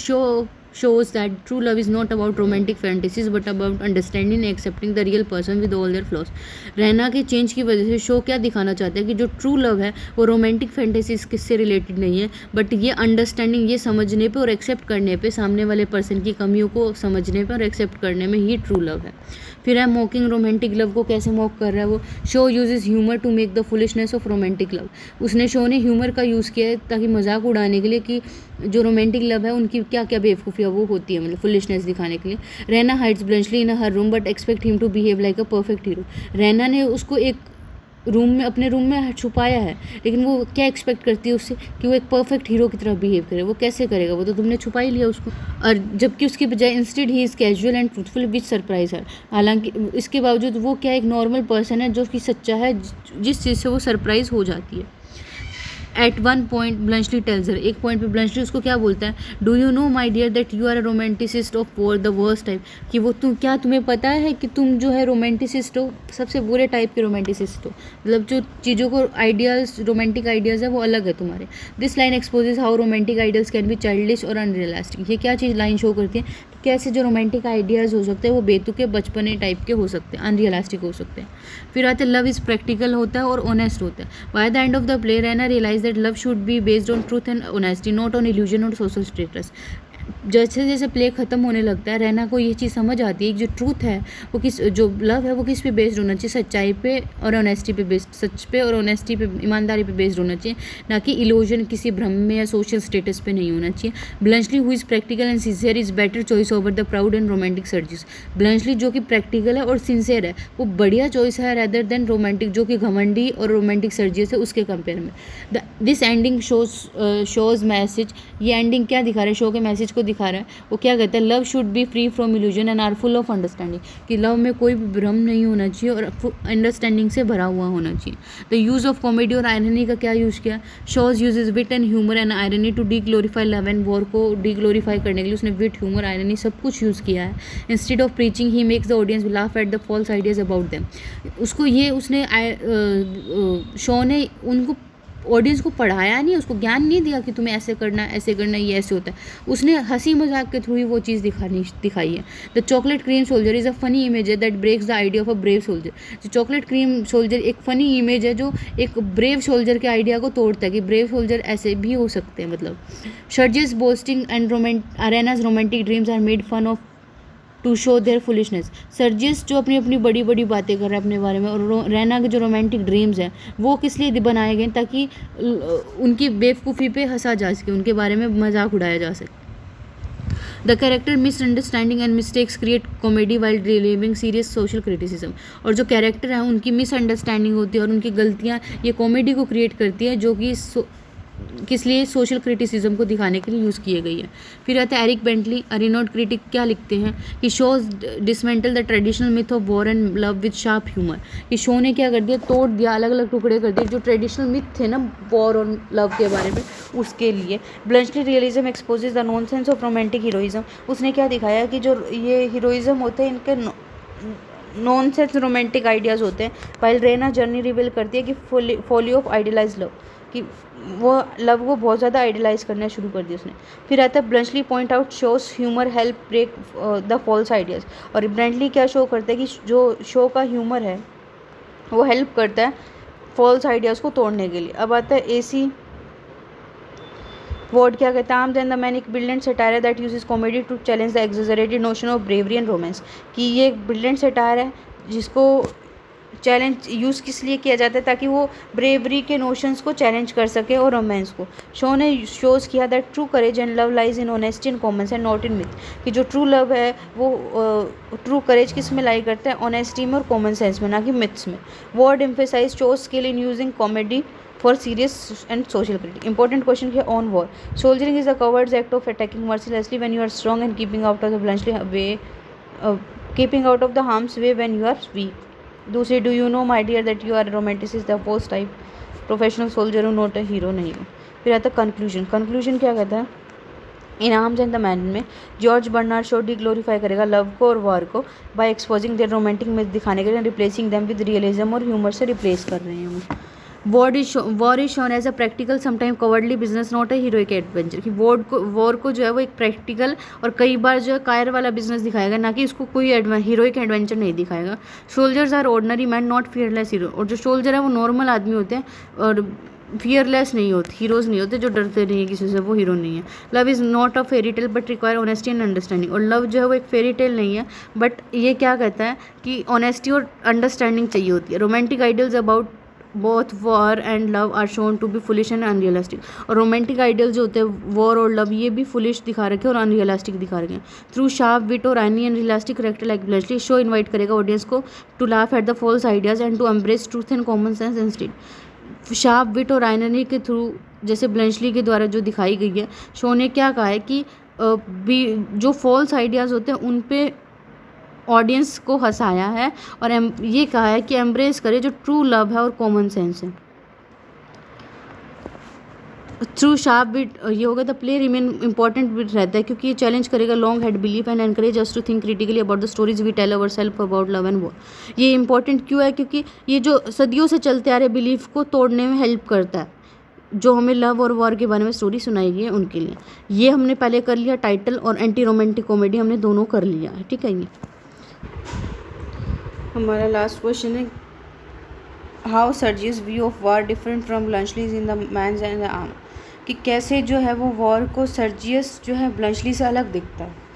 shows that true love is not about romantic fantasies but about understanding and accepting the real person with all their flaws। रहना के चेंज की वजह से शो क्या दिखाना चाहते हैं कि जो ट्रू लव है वो रोमांटिक फैंटेसीज किससे रिलेटेड नहीं है, बट ये अंडरस्टैंडिंग, ये समझने पे और एक्सेप्ट करने पे, सामने वाले पर्सन की कमियों को समझने पे और एक्सेप्ट करने में ही ट्रू लव है। फिर है मॉकिंग रोमांटिक लव को कैसे मॉक कर रहा है वो। Shaw uses humour to make the foolishness of romantic love, उसने शो ने ह्यूमर का यूज़ किया है ताकि मजाक उड़ाने के लिए कि जो रोमांटिक लव है उनकी क्या क्या बेवकूफ़ियाँ वो होती है, मतलब फुलिशनेस दिखाने के लिए। Raina hides Bluntschli in her room but expect him to behave like a perfect hero. Raina ने उसको एक रूम में, अपने रूम में छुपाया है, लेकिन वो क्या एक्सपेक्ट करती है उससे कि वो एक परफेक्ट हीरो की तरह बिहेव करे। वो कैसे करेगा, वो तो तुमने छुपा ही लिया उसको। और जबकि उसके बजाय instead he is casual and truthful which surprise है। हालांकि इसके बावजूद वो क्या एक नॉर्मल पर्सन है जो कि सच्चा है, जिस चीज़ से वो सरप्राइज हो जाती है। At one point Bluntschli tells her, एक पॉइंट पे ब्लंचली उसको क्या बोलता है, do you know my dear that you are a romanticist of war the worst type, कि वो तुम क्या तुम्हें पता है कि तुम जो है रोमांटिसिस्ट हो, सबसे बुरे टाइप के रोमांटिसिस्ट हो, मतलब जो चीज़ों को आइडियाज़, रोमांटिक आइडियाज़ है वो अलग है तुम्हारे। This line exposes how romantic ideas can be childish और अनरियलिस्टिक। ये क्या चीज़ लाइन शो करती है, कैसे जो रोमांटिक आइडियाज़ हो सकते हैं वो बेतुके बचपने टाइप के हो सकते हैं, अनरियलिस्टिक हो सकते हैं। फिर आते लव इज़ प्रैक्टिकल होता है और ऑनेस्ट होता है। By the end of the play Raina realise that love should be based on truth and honesty, not on illusion और सोशल स्टेटस। जैसे जैसे प्ले ख़त्म होने लगता है रैना को ये चीज़ समझ आती है कि जो ट्रूथ है वो किस, जो लव है वो किस पे बेस्ड होना चाहिए, सच्चाई पे और ऑनेस्टी पे बेस्ड, सच पे और ऑनेस्टी पे, ईमानदारी पे बेस्ड होना चाहिए, ना कि इल्यूजन, किसी भ्रम में या सोशल स्टेटस पे नहीं होना चाहिए। Bluntschli who is practical and sincere is better choice over the proud and romantic Sergius. Bluntschli जो कि प्रैक्टिकल है और सिंसियर है वो बढ़िया चॉइस है रेदर देन रोमांटिक जो कि घमंडी और रोमांटिक सर्जिस है उसके कंपेयर में। दिस एंडिंग शोज मैसेज, ये एंडिंग क्या दिखा रहा है, शो के मैसेज को दिखा रहा है। वो क्या कहता है, love should be free from illusion and are full of understanding, कि लव में कोई भी भ्रम नहीं होना चाहिए और अंडरस्टैंडिंग से भरा हुआ होना चाहिए। द यूज़ ऑफ कॉमेडी और आयरनी का क्या यूज़ किया, Shaw uses wit and humour and irony to deglorify love and war, को डी ग्लोरीफाई करने के लिए उसने विट, ह्यूमर, आयरनी सब कुछ यूज़ किया है। Instead of preaching he makes the audience laugh at the false ideas about them. उसको ये उसने शो ने उनको ऑडियंस को पढ़ाया नहीं, उसको ज्ञान नहीं दिया कि तुम्हें ऐसे करना है, ऐसे करना है, ये ऐसे होता है। उसने हंसी मजाक के थ्रू ही वो चीज़ दिखाई है। The chocolate cream soldier is a funny image that breaks the idea of a brave soldier. जो चॉकलेट क्रीम सोल्जर एक फ़नी इमेज है जो एक ब्रेव सोल्जर के आइडिया को तोड़ता है कि ब्रेव सोल्जर ऐसे भी हो सकते हैं। मतलब Sergius boasting and Raina's romantic dreams are made fun of to show their foolishness. Sergius जो अपनी अपनी बड़ी बड़ी बातें कर रहे हैं अपने बारे में, और रैना के जो रोमांटिक ड्रीम्स हैं वो किस लिए बनाए गए, ताकि उनकी बेवकूफ़ी पे हंसा जा सके, उनके बारे में मजाक उड़ाया जा सके। The character misunderstanding and mistakes create comedy while relieving serious social criticism. और जो कैरेक्टर है उनकी मिसअंडरस्टैंडिंग होती है और उनकी गलतियाँ ये कॉमेडी को क्रिएट करती है, जो कि किस लिए, सोशल क्रिटिसिज्म को दिखाने के लिए यूज़ किए गई है। फिर आता है एरिक बेंटली, अ रिनोड क्रिटिक, क्या लिखते हैं कि shows dismantle the traditional myth of war and love with sharp humour. कि शो ने क्या कर दिया, तोड़ दिया, अलग अलग टुकड़े कर दिए जो ट्रेडिशनल मिथ थे ना वॉर और लव के बारे में, उसके लिए। Bluntschli realism exposes the nonsense of romantic heroism. उसने क्या दिखाया कि जो ये हीरोइज्म होते हैं इनके नॉनसेंस रोमांटिक आइडियाज़ होते हैं। वाइल रेना जर्नी रिवील करती है कि फॉली ऑफ आइडियलाइज लव, कि वो लव को बहुत ज़्यादा आइडियलाइज करना शुरू कर दिया उसने। फिर आता है Bluntschli point out Shaw's humour help break the false ideas, और ब्लंटली क्या शो करता है कि जो शो का ह्यूमर है वो हेल्प करता है फॉल्स आइडियाज़ को तोड़ने के लिए। अब आता है AC वर्ड क्या कहता है, आर्म्स एंड द मैन एक brilliant satire that uses comedy to challenge the exaggerated notion of bravery and romance, कि ये एक ब्रिलियंट सटायर है जिसको चैलेंज यूज़ किस लिए किया जाता है, ताकि वो ब्रेवरी के नोशंस को चैलेंज कर सके और रोमांस को। शो ने शोज़ किया that true courage and love lies in honesty and common and not in myth, कि जो ट्रू लव है वो ट्रू करेज किस में लाई करता है, ऑनेस्टी में और कॉमन सेंस में, ना कि मिथ्स में। Word emphasise Shaw's skill in using comedy for serious and social critique. Important question here on war. Soldiering is a coward's act of attacking mercilessly when you are strong and keeping out of the bluntly way, keeping out of the harm's way when you are weak. दूसरी, do you know my dear that you are a romanticist the first type, professional soldier who not a hero नहीं है। फिर आता कंक्लूजन। कंक्लूजन क्या कहता है, in Arms and the Man में George Bernard Shaw deglorify करेगा लव को और वार को by exposing their romantic myth दिखाने के लिए, रिप्लेसिंग देम विद रियलिज्म और ह्यूमर से रिप्लेस कर रहे हैं हम। War is shown as a practical sometime cowardly business not a heroic adventure, कि वॉर को जो है वो एक प्रैक्टिकल और कई बार जो है कायर वाला बिजनेस दिखाएगा, ना कि इसको कोई हीरोइक एडवेंचर नहीं दिखाएगा। Soldiers are ordinary man not fearless hero, और जो सोल्जर है वो नॉर्मल आदमी होते हैं और फियरलेस नहीं होते, हीरोज़ नहीं होते, जो डरते नहीं है किसी से, वो हीरो नहीं है। Love is not a fairy tale but require honesty and understanding, और लव जो है वो एक फेरी टेल नहीं है, बट ये क्या कहता है कि ऑनेस्टी और अंडरस्टैंडिंग चाहिए होती है। Romantic ideals about both war and love are shown to be foolish and unrealistic, और रोमांटिक आइडियल जो होते हैं वॉर और लव ये भी फुलिश दिखा रखे हैं और अनरियलिस्टिक दिखा रखे हैं। थ्रू शार्प विट और any and realistic character like Bluntschli, Shaw invite करेगा ऑडियंस को to laugh at the false ideas and to embrace truth and common sense instead. Sharp wit और आयरनी के थ्रू जैसे ब्लंचली के द्वारा जो दिखाई गई है, शो ने क्या कहा है कि जो फॉल्स आइडियाज़ होते हैं उन पे ऑडियंस को हंसाया है, और ये कहा है कि एम्ब्रेस करे जो ट्रू लव है और कॉमन सेंस है। थ्रू शार्प बिट ये होगा the play remain important wit रहता है, क्योंकि ये चैलेंज करेगा long held belief and encourage us to think critically about the stories we tell our self about love and war. ये इंपॉर्टेंट क्यों है, क्योंकि ये जो सदियों से चलते आ रहे बिलीफ को तोड़ने में हेल्प करता है, जो हमें लव और वॉर के बारे में स्टोरी सुनाई गई है उनके लिए। ये हमने पहले कर लिया, टाइटल और एंटी रोमांटिक कॉमेडी हमने दोनों कर लिया है, ठीक है। ये हमारा लास्ट क्वेश्चन है, how Sergius view of war different from Bluntschli's in the Man's and the Arm, कि कैसे जो है वो वॉर को सर्जियस जो है ब्लंचली से अलग दिखता है।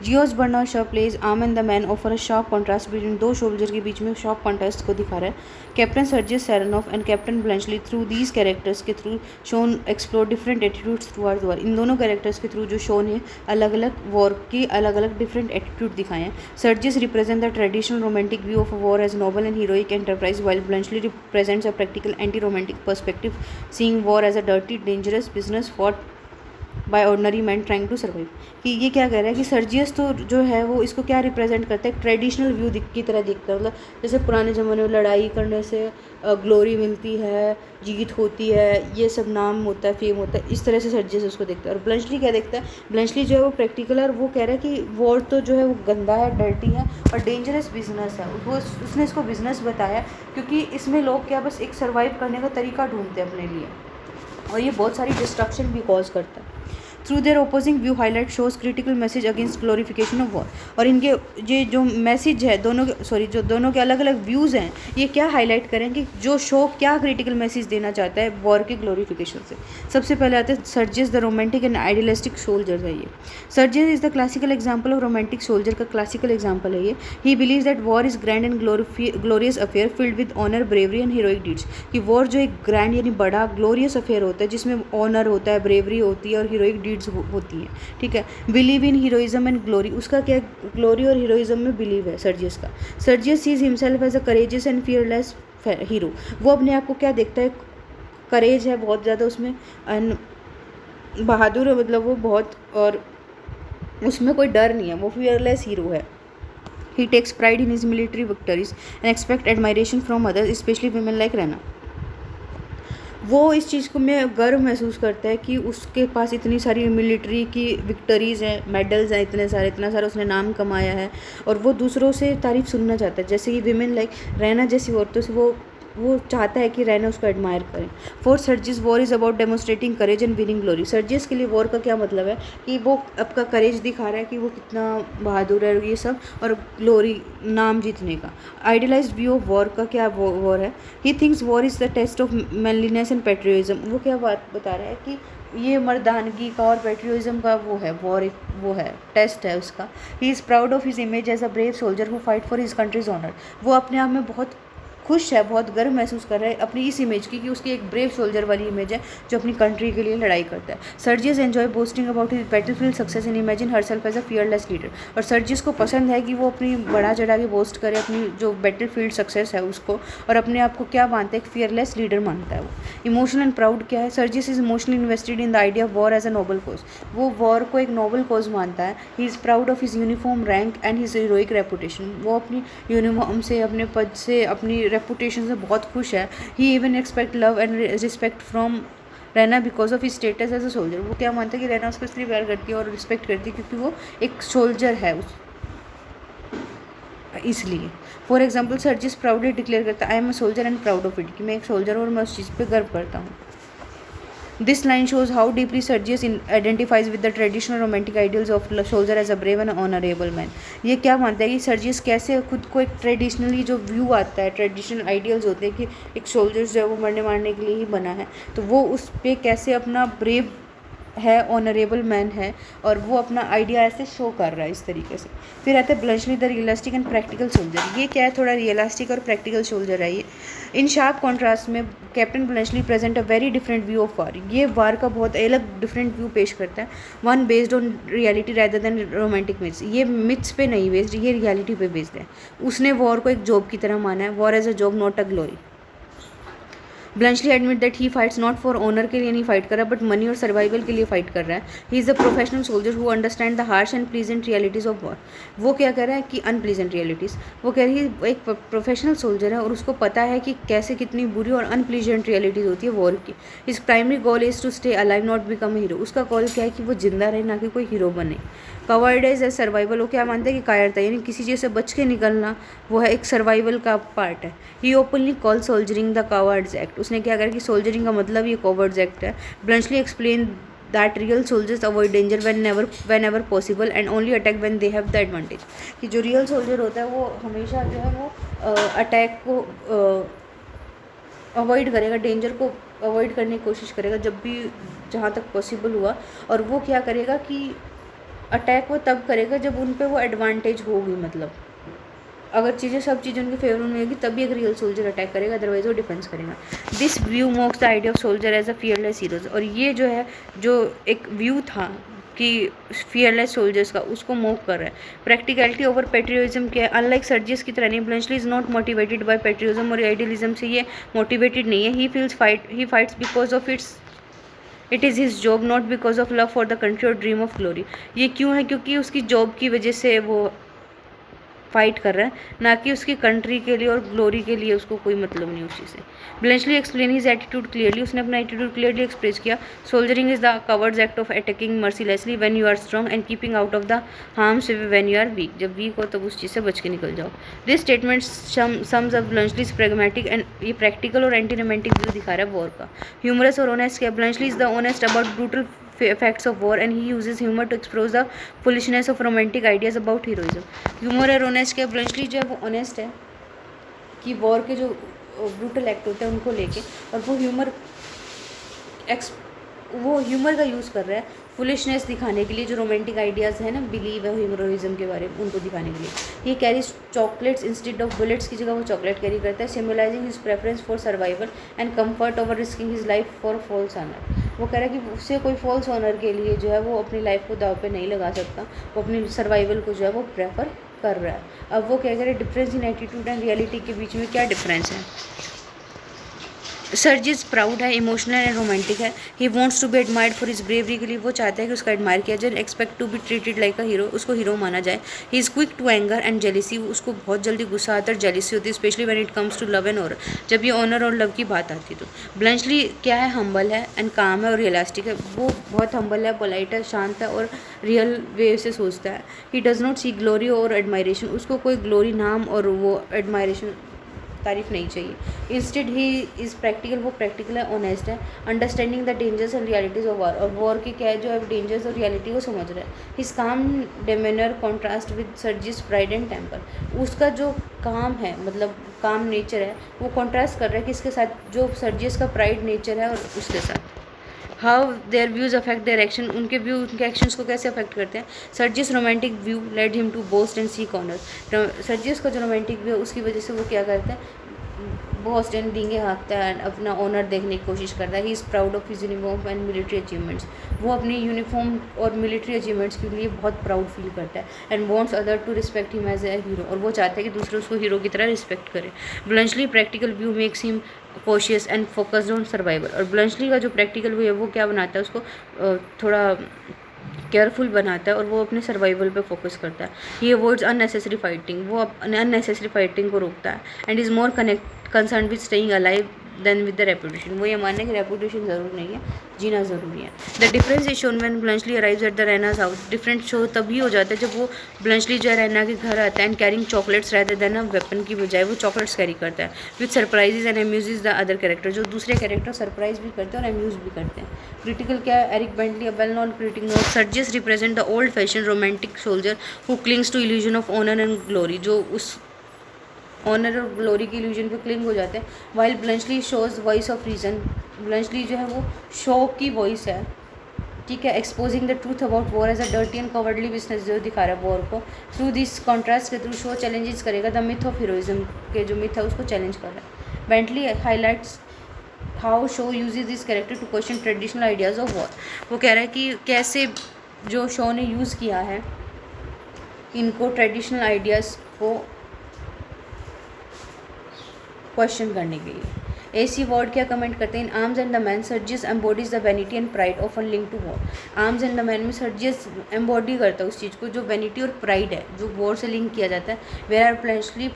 जियोस Bernard Shaw plays Arm and the Man offer a sharp contrast between दो सोल्जर के बीच में शार्प कॉन्ट्रास्ट को दिखा रहा है। Captain Sergius Saranoff and Captain Bluntschli through these characters के through Shaw explore different attitudes through our war. इन दोनों कैरेक्टर्स के थ्रू जो शो ने अलग अलग वॉर की अलग अलग डिफरेंट एटीट्यूड दिखाए हैं। Sergius represent the traditional romantic view of war as noble and heroic enterprise, while Bluntschli represents a practical anti romantic perspective seeing war as a dirty dangerous business fought by ordinary man trying to survive. कि ये क्या कह रहा है कि सर्जियस तो जो है वो इसको क्या रिप्रेजेंट करता है, ट्रेडिशनल व्यू की तरह दिखता है, मतलब जैसे पुराने ज़माने में लड़ाई करने से ग्लोरी मिलती है, जीत होती है, ये सब नाम होता है, फेम होता है, इस तरह से सर्जियस उसको देखता है। और ब्लंचली क्या देखता है, ब्लंचली जो है वो प्रैक्टिकल है, और वो कह रहा है कि वॉर तो जो है वो गंदा है, डर्टी है और डेंजरस बिजनेस है। वो उसने इसको बिजनेस बताया क्योंकि इसमें लोग क्या बस एक सर्वाइव करने का तरीका ढूंढते हैं अपने लिए, और ये बहुत सारी डिस्ट्रक्शन भी कॉज करता है। Through their opposing view highlight shows critical message against glorification of war. और इनके ये जो मैसेज है दोनों के जो दोनों के अलग अलग व्यूज़ हैं, ये क्या हाईलाइट करेंगे, जो शो क्या क्रिटिकल मैसेज देना चाहता है वॉर के ग्लोरिफिकेशन से। सबसे पहले आते हैं Sergius the romantic and idealistic soldier है। ये Sergius is the classical example of romantic soldier का क्लासिकल एग्जाम्पल है ये। He believes that war is grand and glorious affair filled with honour, bravery and heroic deeds. कि वॉर जो एक ग्रैंड यानी बड़ा ग्लोरियस अफेयर होता है जिसमें ऑनर होता है, ब्रेवरी होती है और हीरोइक डीड्स होती हैं, ठीक है। Believe in heroism and glory, उसका क्या ग्लोरी और हीरोइज्म में बिलीव है सर्जियस का। Sergius sees himself as a courageous and fearless hero. वो अपने आप को क्या देखता है, करेज है बहुत ज़्यादा उसमें, एंड बहादुर है, मतलब वो बहुत, और उसमें कोई डर नहीं है, वो फियरलेस हीरो है। He takes pride in his military victories and expect admiration from others specially women like Raina. वो इस चीज़ को में गर्व महसूस करता है कि उसके पास इतनी सारी मिलिट्री की विक्टरीज़ हैं, मेडल्स हैं, इतना सारा उसने नाम कमाया है, और वो दूसरों से तारीफ़ सुनना चाहता है। जैसे कि विमेन लाइक रैना जैसी औरतों से वो चाहता है कि रैना उसको एडमायर करें। For Sergius war is about demonstrating courage and winning glory. Sergius के लिए वॉर का क्या मतलब है कि वो आपका करेज दिखा रहा है कि वो कितना बहादुर है, ये सब, और ग्लोरी नाम जीतने का। आइडियलाइज्ड व्यू ऑफ वॉर का क्या वॉर है, he thinks war is the test of manliness and patriotism. वो क्या बात बता रहा है कि ये मर्दानगी का और पेट्रियोटिज्म का वो है, वॉर एक वो है, टेस्ट है उसका। He is proud of his image as a brave soldier who fight for his country's honour. वो अपने आप में बहुत खुश है, बहुत गर्व महसूस कर रहा है अपनी इस इमेज की कि उसकी एक ब्रेव सोल्जर वाली इमेज है जो अपनी कंट्री के लिए लड़ाई करता है। Sergius enjoy boasting about his battlefield success and imagine herself as a fearless leader. और सर्जियस को पसंद है कि वो अपनी बढ़ा चढ़ा के बोस्ट करे अपनी जो बैटलफील्ड सक्सेस है उसको, और अपने आप को क्या मानता है, एक फियरलेस लीडर मानता है वो। इमोशनल एंड प्राउड क्या है, Sergius is emotionally invested in the idea of war as a noble cause. वो वॉर को एक नोबल कॉज मानता है। He is proud of his uniform rank and his heroic reputation. वो अपनी यूनिफॉर्म से, अपने पद से, अपनी रेपुटेशन से बहुत खुश है। He even expect love and respect from Raina because of his status as a soldier. वो क्या मानता है कि रैना उसको इसलिए प्यार करती है और रिस्पेक्ट करती है क्योंकि वो एक सोल्जर है इसलिए। फॉर एग्जाम्पल सर्जिस प्राउडली डिक्लेयर करता है, I am a soldier and proud of it, कि मैं एक सोल्जर हूँ और मैं उस चीज़ पे गर्व करता हूँ। This line shows how deeply Sergius identifies with the traditional romantic ideals of soldier as a brave and honorable man. ये क्या मानता है कि सर्जियस कैसे खुद को एक ट्रेडिशनली जो व्यू आता है, ट्रेडिशनल आइडियल्स होते हैं कि एक सोल्जर जो है वो मरने मारने के लिए ही बना है, तो वो उस पर कैसे अपना ब्रेव है, ऑनरेबल मैन है, और वो अपना आइडिया ऐसे शो कर रहा है इस तरीके से। फिर आता है Bluntschli the realistic and practical soldier. ये क्या है, थोड़ा रियलिस्टिक और प्रैक्टिकल सोल्जर है ये। इन शार्प कॉन्ट्रास्ट में captain Bluntschli present a very different view of war. ये वार का बहुत अलग डिफरेंट व्यू पेश करता है। One based on reality rather than romantic myths. ये मिथ्स पे नहीं बेस्ड, ये रियलिटी पे बेस्ड है। उसने वॉर को एक जॉब की तरह माना है, war as a job not a glory. Bluntschli admit that he fights not for honour के लिए नहीं फाइट कर रहा, बट मनी और सर्वाइवल के लिए फाइट कर रहा है। He is a professional soldier who understand the harsh and pleasant realities of war. वो क्या कर रहा है कि अनप्लीजेंट रियलिटीज़, वो कह रही है एक प्रोफेशनल सोल्जर है और उसको पता है कि कैसे कितनी बुरी और अनप्लीजेंट रियलिटीज़ होती है वॉर की। His primary goal is to stay alive not become a hero. उसका गोल क्या है कि वो जिंदा रहे, ना कि कोई हीरो बने। कवर्डाइज एज सर्वाइवल, वो क्या मानता है कि कायरता यानी किसी चीज़ से बच के निकलना वो है एक सर्वाइवल का पार्ट है। He openly call soldiering the coward's act. उसने क्या करा कि सोल्जरिंग का मतलब ये कवर्ड्स एक्ट है। Bluntschli explain that real soldiers avoid danger whenever possible and only attack when they have the advantage. कि जो रियल सोल्जर होता है वो हमेशा जो है वो अटैक को अवॉइड करेगा, डेंजर को अवॉइड करने की कोशिश करेगा जब भी जहाँ तक पॉसिबल हुआ। और वो क्या करेगा कि अटैक वो तब करेगा जब उन पे वो एडवांटेज होगी, मतलब अगर सब चीज़ें उनके फेवर में होगी तभी एक रियल सोल्जर अटैक करेगा, अदरवाइज वो डिफेंस करेगा। This view mocks the idea of soldier as a fearless heroes. और ये जो है जो एक व्यू था कि फियरलेस सोल्जर्स का, उसको मूव कर रहा है। प्रैक्टिकलिटी ओवर पेट्रियोटिज्म क्या है, अनलाइक सर्जियस की तरह नहीं, Bluntschli is not motivated by patriotism और आइडियलिज्म से ये मोटिवेटेड नहीं है। He fights because of it is his job not because of love for the country और ड्रीम ऑफ ग्लोरी। ये क्यों है, क्योंकि उसकी जॉब की वजह से वो फाइट कर रहा है, ना कि उसकी कंट्री के लिए और ग्लोरी के लिए उसको कोई मतलब नहीं उस चीज़ से। Bluntschli explain his attitude clearly, उसने अपना एटीट्यूड क्लियरली एक्सप्रेस किया। Soldiering is the coward's act of attacking mercilessly when you are strong and keeping out of the harm's when you are weak. जब वीक हो तब उस चीज़ से बच के निकल जाओ। This statement sums up Bluntschli's pragmatic and ये प्रैक्टिकल और एंटी रोमांटिक व्यू दिखा रहा है वॉर का। ह्यूमरस और ऑनेस्ट क्या, ब्लंचली is the honest about brutal facts of war and he uses humor to expose the foolishness of romantic ideas about heroism. Humour और ऑनेस्ट क्या, ब्लंचली जो है वो ऑनेस्ट है कि वॉर के जो ब्रूटल एक्ट होते हैं उनको लेके, और वो ह्यूमर का यूज़ कर रहा है फुलिशनेस दिखाने के लिए, जो रोमांटिक आइडियाज़ है ना, बिलीव है हीरोइज्म के बारे में, उनको दिखाने के लिए। ये carries chocolates instead of bullets की जगह वो चॉकलेट कैरी करता है, symbolising his preference for survival and comfort over risking his life for false honour. वो कह रहा है कि उससे कोई फॉल्स ऑनर के लिए जो है वो अपनी लाइफ को दाव पे नहीं लगा सकता, वो अपनी सर्वाइवल को जो है वो प्रेफर कर रहा है। अब वो क्या कह रहे हैं, difference in attitude and reality के बीच में क्या डिफरेंस है। सर्जिस प्राउड है, इमोशनल एंड रोमांटिक है। He wants to be admired for his bravery के लिए वो चाहता है कि उसका एडमायर किया जाए। Expect to be treated like a hero, उसको हीरो माना जाए। He is quick to anger and jealousy, उसको बहुत जल्दी गुस्सा आता है और जेलिसी होती है, specially when it comes to love and honour, जब ये ऑनर और लव की बात आती है। तो ब्लंचली क्या है, हम्बल है एंड काम है और रियलिस्टिक है। वो बहुत हम्बल है, पोलाइट है, शांत है और रियल वे से सोचता है। He does not see glory और एडमायरेशन, उसको कोई ग्लोरी, नाम और वो एडमायरेशन, तारीफ नहीं चाहिए। इंस्टेड ही इज़ प्रैक्टिकल, वो प्रैक्टिकल है, ऑनेस्ट है। Understanding the dangers and realities of war, और वॉर की क्या है जो है डेंजर्स और रियलिटी को समझ रहा है। हिज काम demeanour contrast with Sergius's pride and temper, उसका जो काम है, मतलब काम नेचर है, वो कॉन्ट्रास्ट कर रहा है किसके साथ, जो सर्जिस का प्राइड नेचर है और उसके साथ। How their views affect their action, उनके व्यू उनके एक्शंस को कैसे अफेक्ट करते हैं। Sergius's romantic view led him to boast and seek honour, Sergius का जो रोमांटिक व्यू है उसकी वजह से वो क्या करता है, बोस्ट एंड डींगे हाँकता है, अपना ऑनर देखने की कोशिश करता है। He is proud of his uniform and military achievements, वो अपनी यूनिफॉर्म और मिलिट्री अचीवमेंट्स के लिए बहुत प्राउड फील करता है। And wants other to respect him as a hero, और वो चाहता है कि दूसरे उसको हीरो की तरह रिस्पेक्ट करें। Bluntschli practical view makes him cautious and focused on survival, और ब्लंचली का जो प्रैक्टिकल व्यू है वो क्या बनाता है, उसको थोड़ा केयरफुल बनाता है और वो अपने सर्वाइवल पे फोकस करता है। ही अवॉइड्स अननेसेसरी फाइटिंग, वो अननेसेसरी फाइटिंग को रोकता है। And is more concern with staying alive than with the reputation, वो ये मानने की रेपुटेशन ज़रूर नहीं है, जीना ज़रूरी है। The difference is shown when Bluntschli arrives at the Raina's house, different show तभी हो जाता है जब वो ब्लंचली जो है रैना के घर आता है and carrying chocolates rather than a weapon की बजाय वो चॉकलेट्स कैरी करता है। With surprises and amuses the other character, जो दूसरे कैरेक्टर सरप्राइज भी करते हैं और अम्यूज भी करते हैं। क्रिटिकल क्या है, Eric Bentley, a well known critic, note Sergius represent the old fashion romantic soldier who clings to illusion of honour and glory, जो उस ऑनर और ग्लोरी की इल्यूजन पे क्लिंग हो जाते हैं। While Bluntschli shows voice of reason, Bluntschli जो है वो शो की वॉइस है, ठीक है। Exposing the truth about war as a dirty and cowardly business, जो दिखा रहा है वॉर को थ्रू दिस कॉन्ट्रास्ट के थ्रू शो चैलेंजेस करेगा द मिथ ऑफ हीरोइज्म के जो मिथ है उसको चैलेंज कर रहा है। Bentley highlights how Shaw uses this character to question traditional ideas of war, वो कह रहा है कि कैसे जो शो ने यूज़ किया है इनको ट्रेडिशनल आइडियाज़ को क्वेश्चन करने के लिए। एसी वर्ड क्या कमेंट करते हैं, in Arms and the Man Sergius embodies the vanity and pride often link to war. Arms and the Man में सर्जिस एम्बॉडी करता है उस चीज़ को जो वैनिटी और प्राइड है जो वॉर से लिंक किया जाता है। Whereas Bluntschli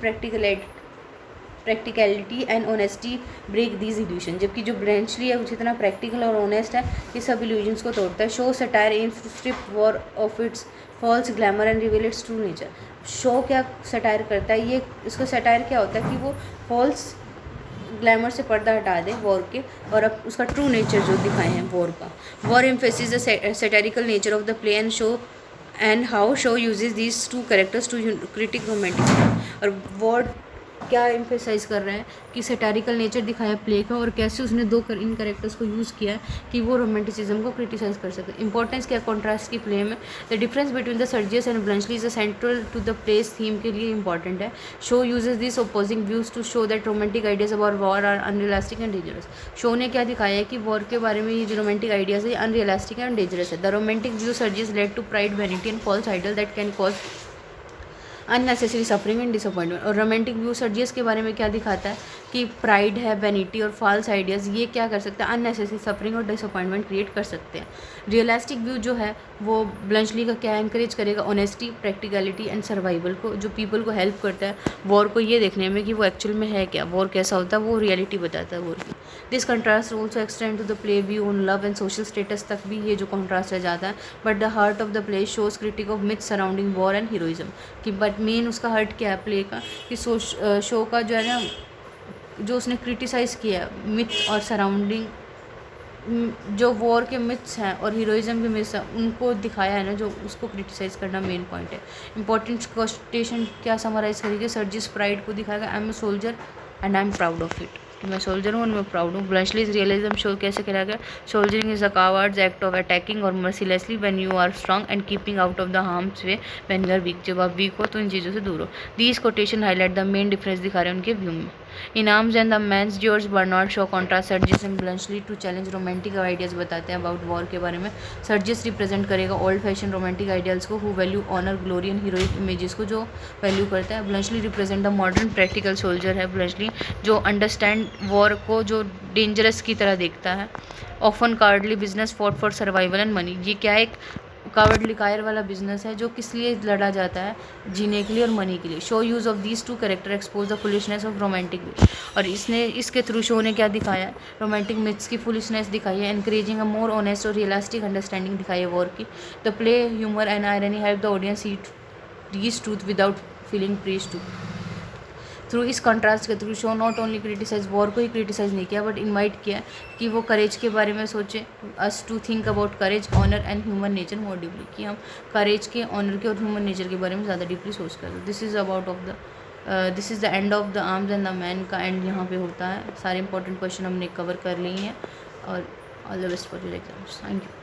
practicality and honesty break these illusion, जबकि जो ब्लंचली है वो जितना प्रैक्टिकल और ऑनेस्ट है ये सब इल्यूजन्स को तोड़ता है। Shaw satire aims to strip war of its false glamour and reveal its true nature, Shaw क्या सटायर करता है, ये इसका सटायर क्या होता है कि वो फॉल्स ग्लैमर से पर्दा हटा दे वॉर के और अब उसका ट्रू नेचर जो दिखाए हैं वॉर का। War emphasis the satirical nature of the play and Shaw and how Shaw uses these two characters to critique romantic, और वॉर क्या एम्फेसाइज कर रहे हैं कि सैटिरिकल नेचर दिखाया प्ले का और कैसे उसने इन कैरेक्टर्स को यूज़ किया है कि वो रोमांटिसिज्म को क्रिटिसाइज कर सके। इंपॉर्टेंस क्या कॉन्ट्रास्ट की प्ले में, the difference between the Sergius and Bluntschli is central to the play's theme के लिए इंपॉर्टेंट है। Shaw uses this opposing views to show that romantic ideas about war are unrealistic and dangerous, Shaw ने क्या दिखाया है कि वॉर के बारे में ये जो रोमांटिक आइडियाज है अनरियलिस्टिक एंड डेंजरस है। The romantic view Sergius led to pride vanity and false idol that can cause unnecessary suffering and disappointment, और रोमांटिक व्यू सर्जियस के बारे में क्या दिखाता है कि प्राइड है, वैनिटी और फॉल्स आइडियाज़ ये क्या कर सकते हैं, अननेसेसरी सफरिंग और डिसअपॉइंटमेंट क्रिएट कर सकते हैं। रियलिस्टिक व्यू जो है वो ब्लंचली का क्या एनकरेज करेगा, ऑनेस्टी, प्रैक्टिकलिटी एंड सर्वाइवल को, जो पीपल को हेल्प करता है वॉर को ये देखने में कि वो एक्चुअल में है क्या, वॉर कैसा होता है, वो रियलिटी बताता है वॉर की। This contrast also extend to the play view on love and social status तक भी ये जो कंट्रास्ट रह जाता है। But the heart of the play shows critic of myth surrounding war and heroism, कि बट मेन उसका हर्ट क्या है प्ले का कि शो का जो है ना जो उसने क्रिटिसाइज़ किया है मिथ और सराउंडिंग, जो वॉर के मिथ्स हैं और हीरोइज्म के मिथ्स हैं उनको दिखाया है ना, जो उसको क्रिटिसाइज़ करना मेन पॉइंट है। इंपॉर्टेंट क्वेश्चन क्या समराइज़ करेंगे, सर्जिस प्राइड को दिखाएगा, I am a soldier and I am proud of it, कि मैं सोल्जर हूँ और मैं प्राउड हूँ। ब्लंचलीज रियलिज्म शो कैसे करा गया, soldiering is a coward's act of attacking और mercilessly when you are strong and keeping out of the harm's way when you are weak, जब आप वीक हो तो इन चीज़ों से दूर हो। These quotation highlight the main difference दिखा रहे हैं उनके व्यू में। In Arms and the Man's George Bernard Shaw contrast Sergius and Bluntschli to challenge romantic ideas बताते हैं अबाउट वॉर के बारे में। सर्जिस रिप्रेजेंट करेगा ओल्ड फैशन रोमांटिक आइडियल्स को, who value honour glory and heroic images को, जो वैल्यू करता है। Bluntschli represent the modern practical soldier है ब्लंशली, जो अंडरस्टैंड वॉर को जो डेंजरस की तरह देखता है। Often cowardly business fought for survival and money, ये क्या है, एक कावर्डली कायर वाला बिजनेस है जो किस लिए लड़ा जाता है, जीने के लिए और मनी के लिए। Show use of these two character expose the foolishness of romantic myth, और इसके थ्रू शो ने क्या दिखाया है, रोमांटिक मिथ्स की फुलिशनेस दिखाई है। एनकरेजिंग अ मोर ऑनेस्ट और रियलिस्टिक अंडरस्टैंडिंग दिखाई है वॉर की। The play humour and irony help the audience see these truth without feeling preach to. Through इस कंट्रास्ट के through Shaw not only criticise war को ही क्रिटिसाइज नहीं किया, बट इनवाइट किया कि वो करेज के बारे में सोचे, us to think about courage, honour and human nature more deeply, कि हम करेज के, ऑनर के और ह्यूमन नेचर के बारे में ज़्यादा डीपली सोच कर। This is the end of the Arms and the man का एंड यहाँ पे होता है। सारे इंपॉर्टेंट क्वेश्चन हमने कवर कर लिए हैं, और all the best for your exams. Thank you.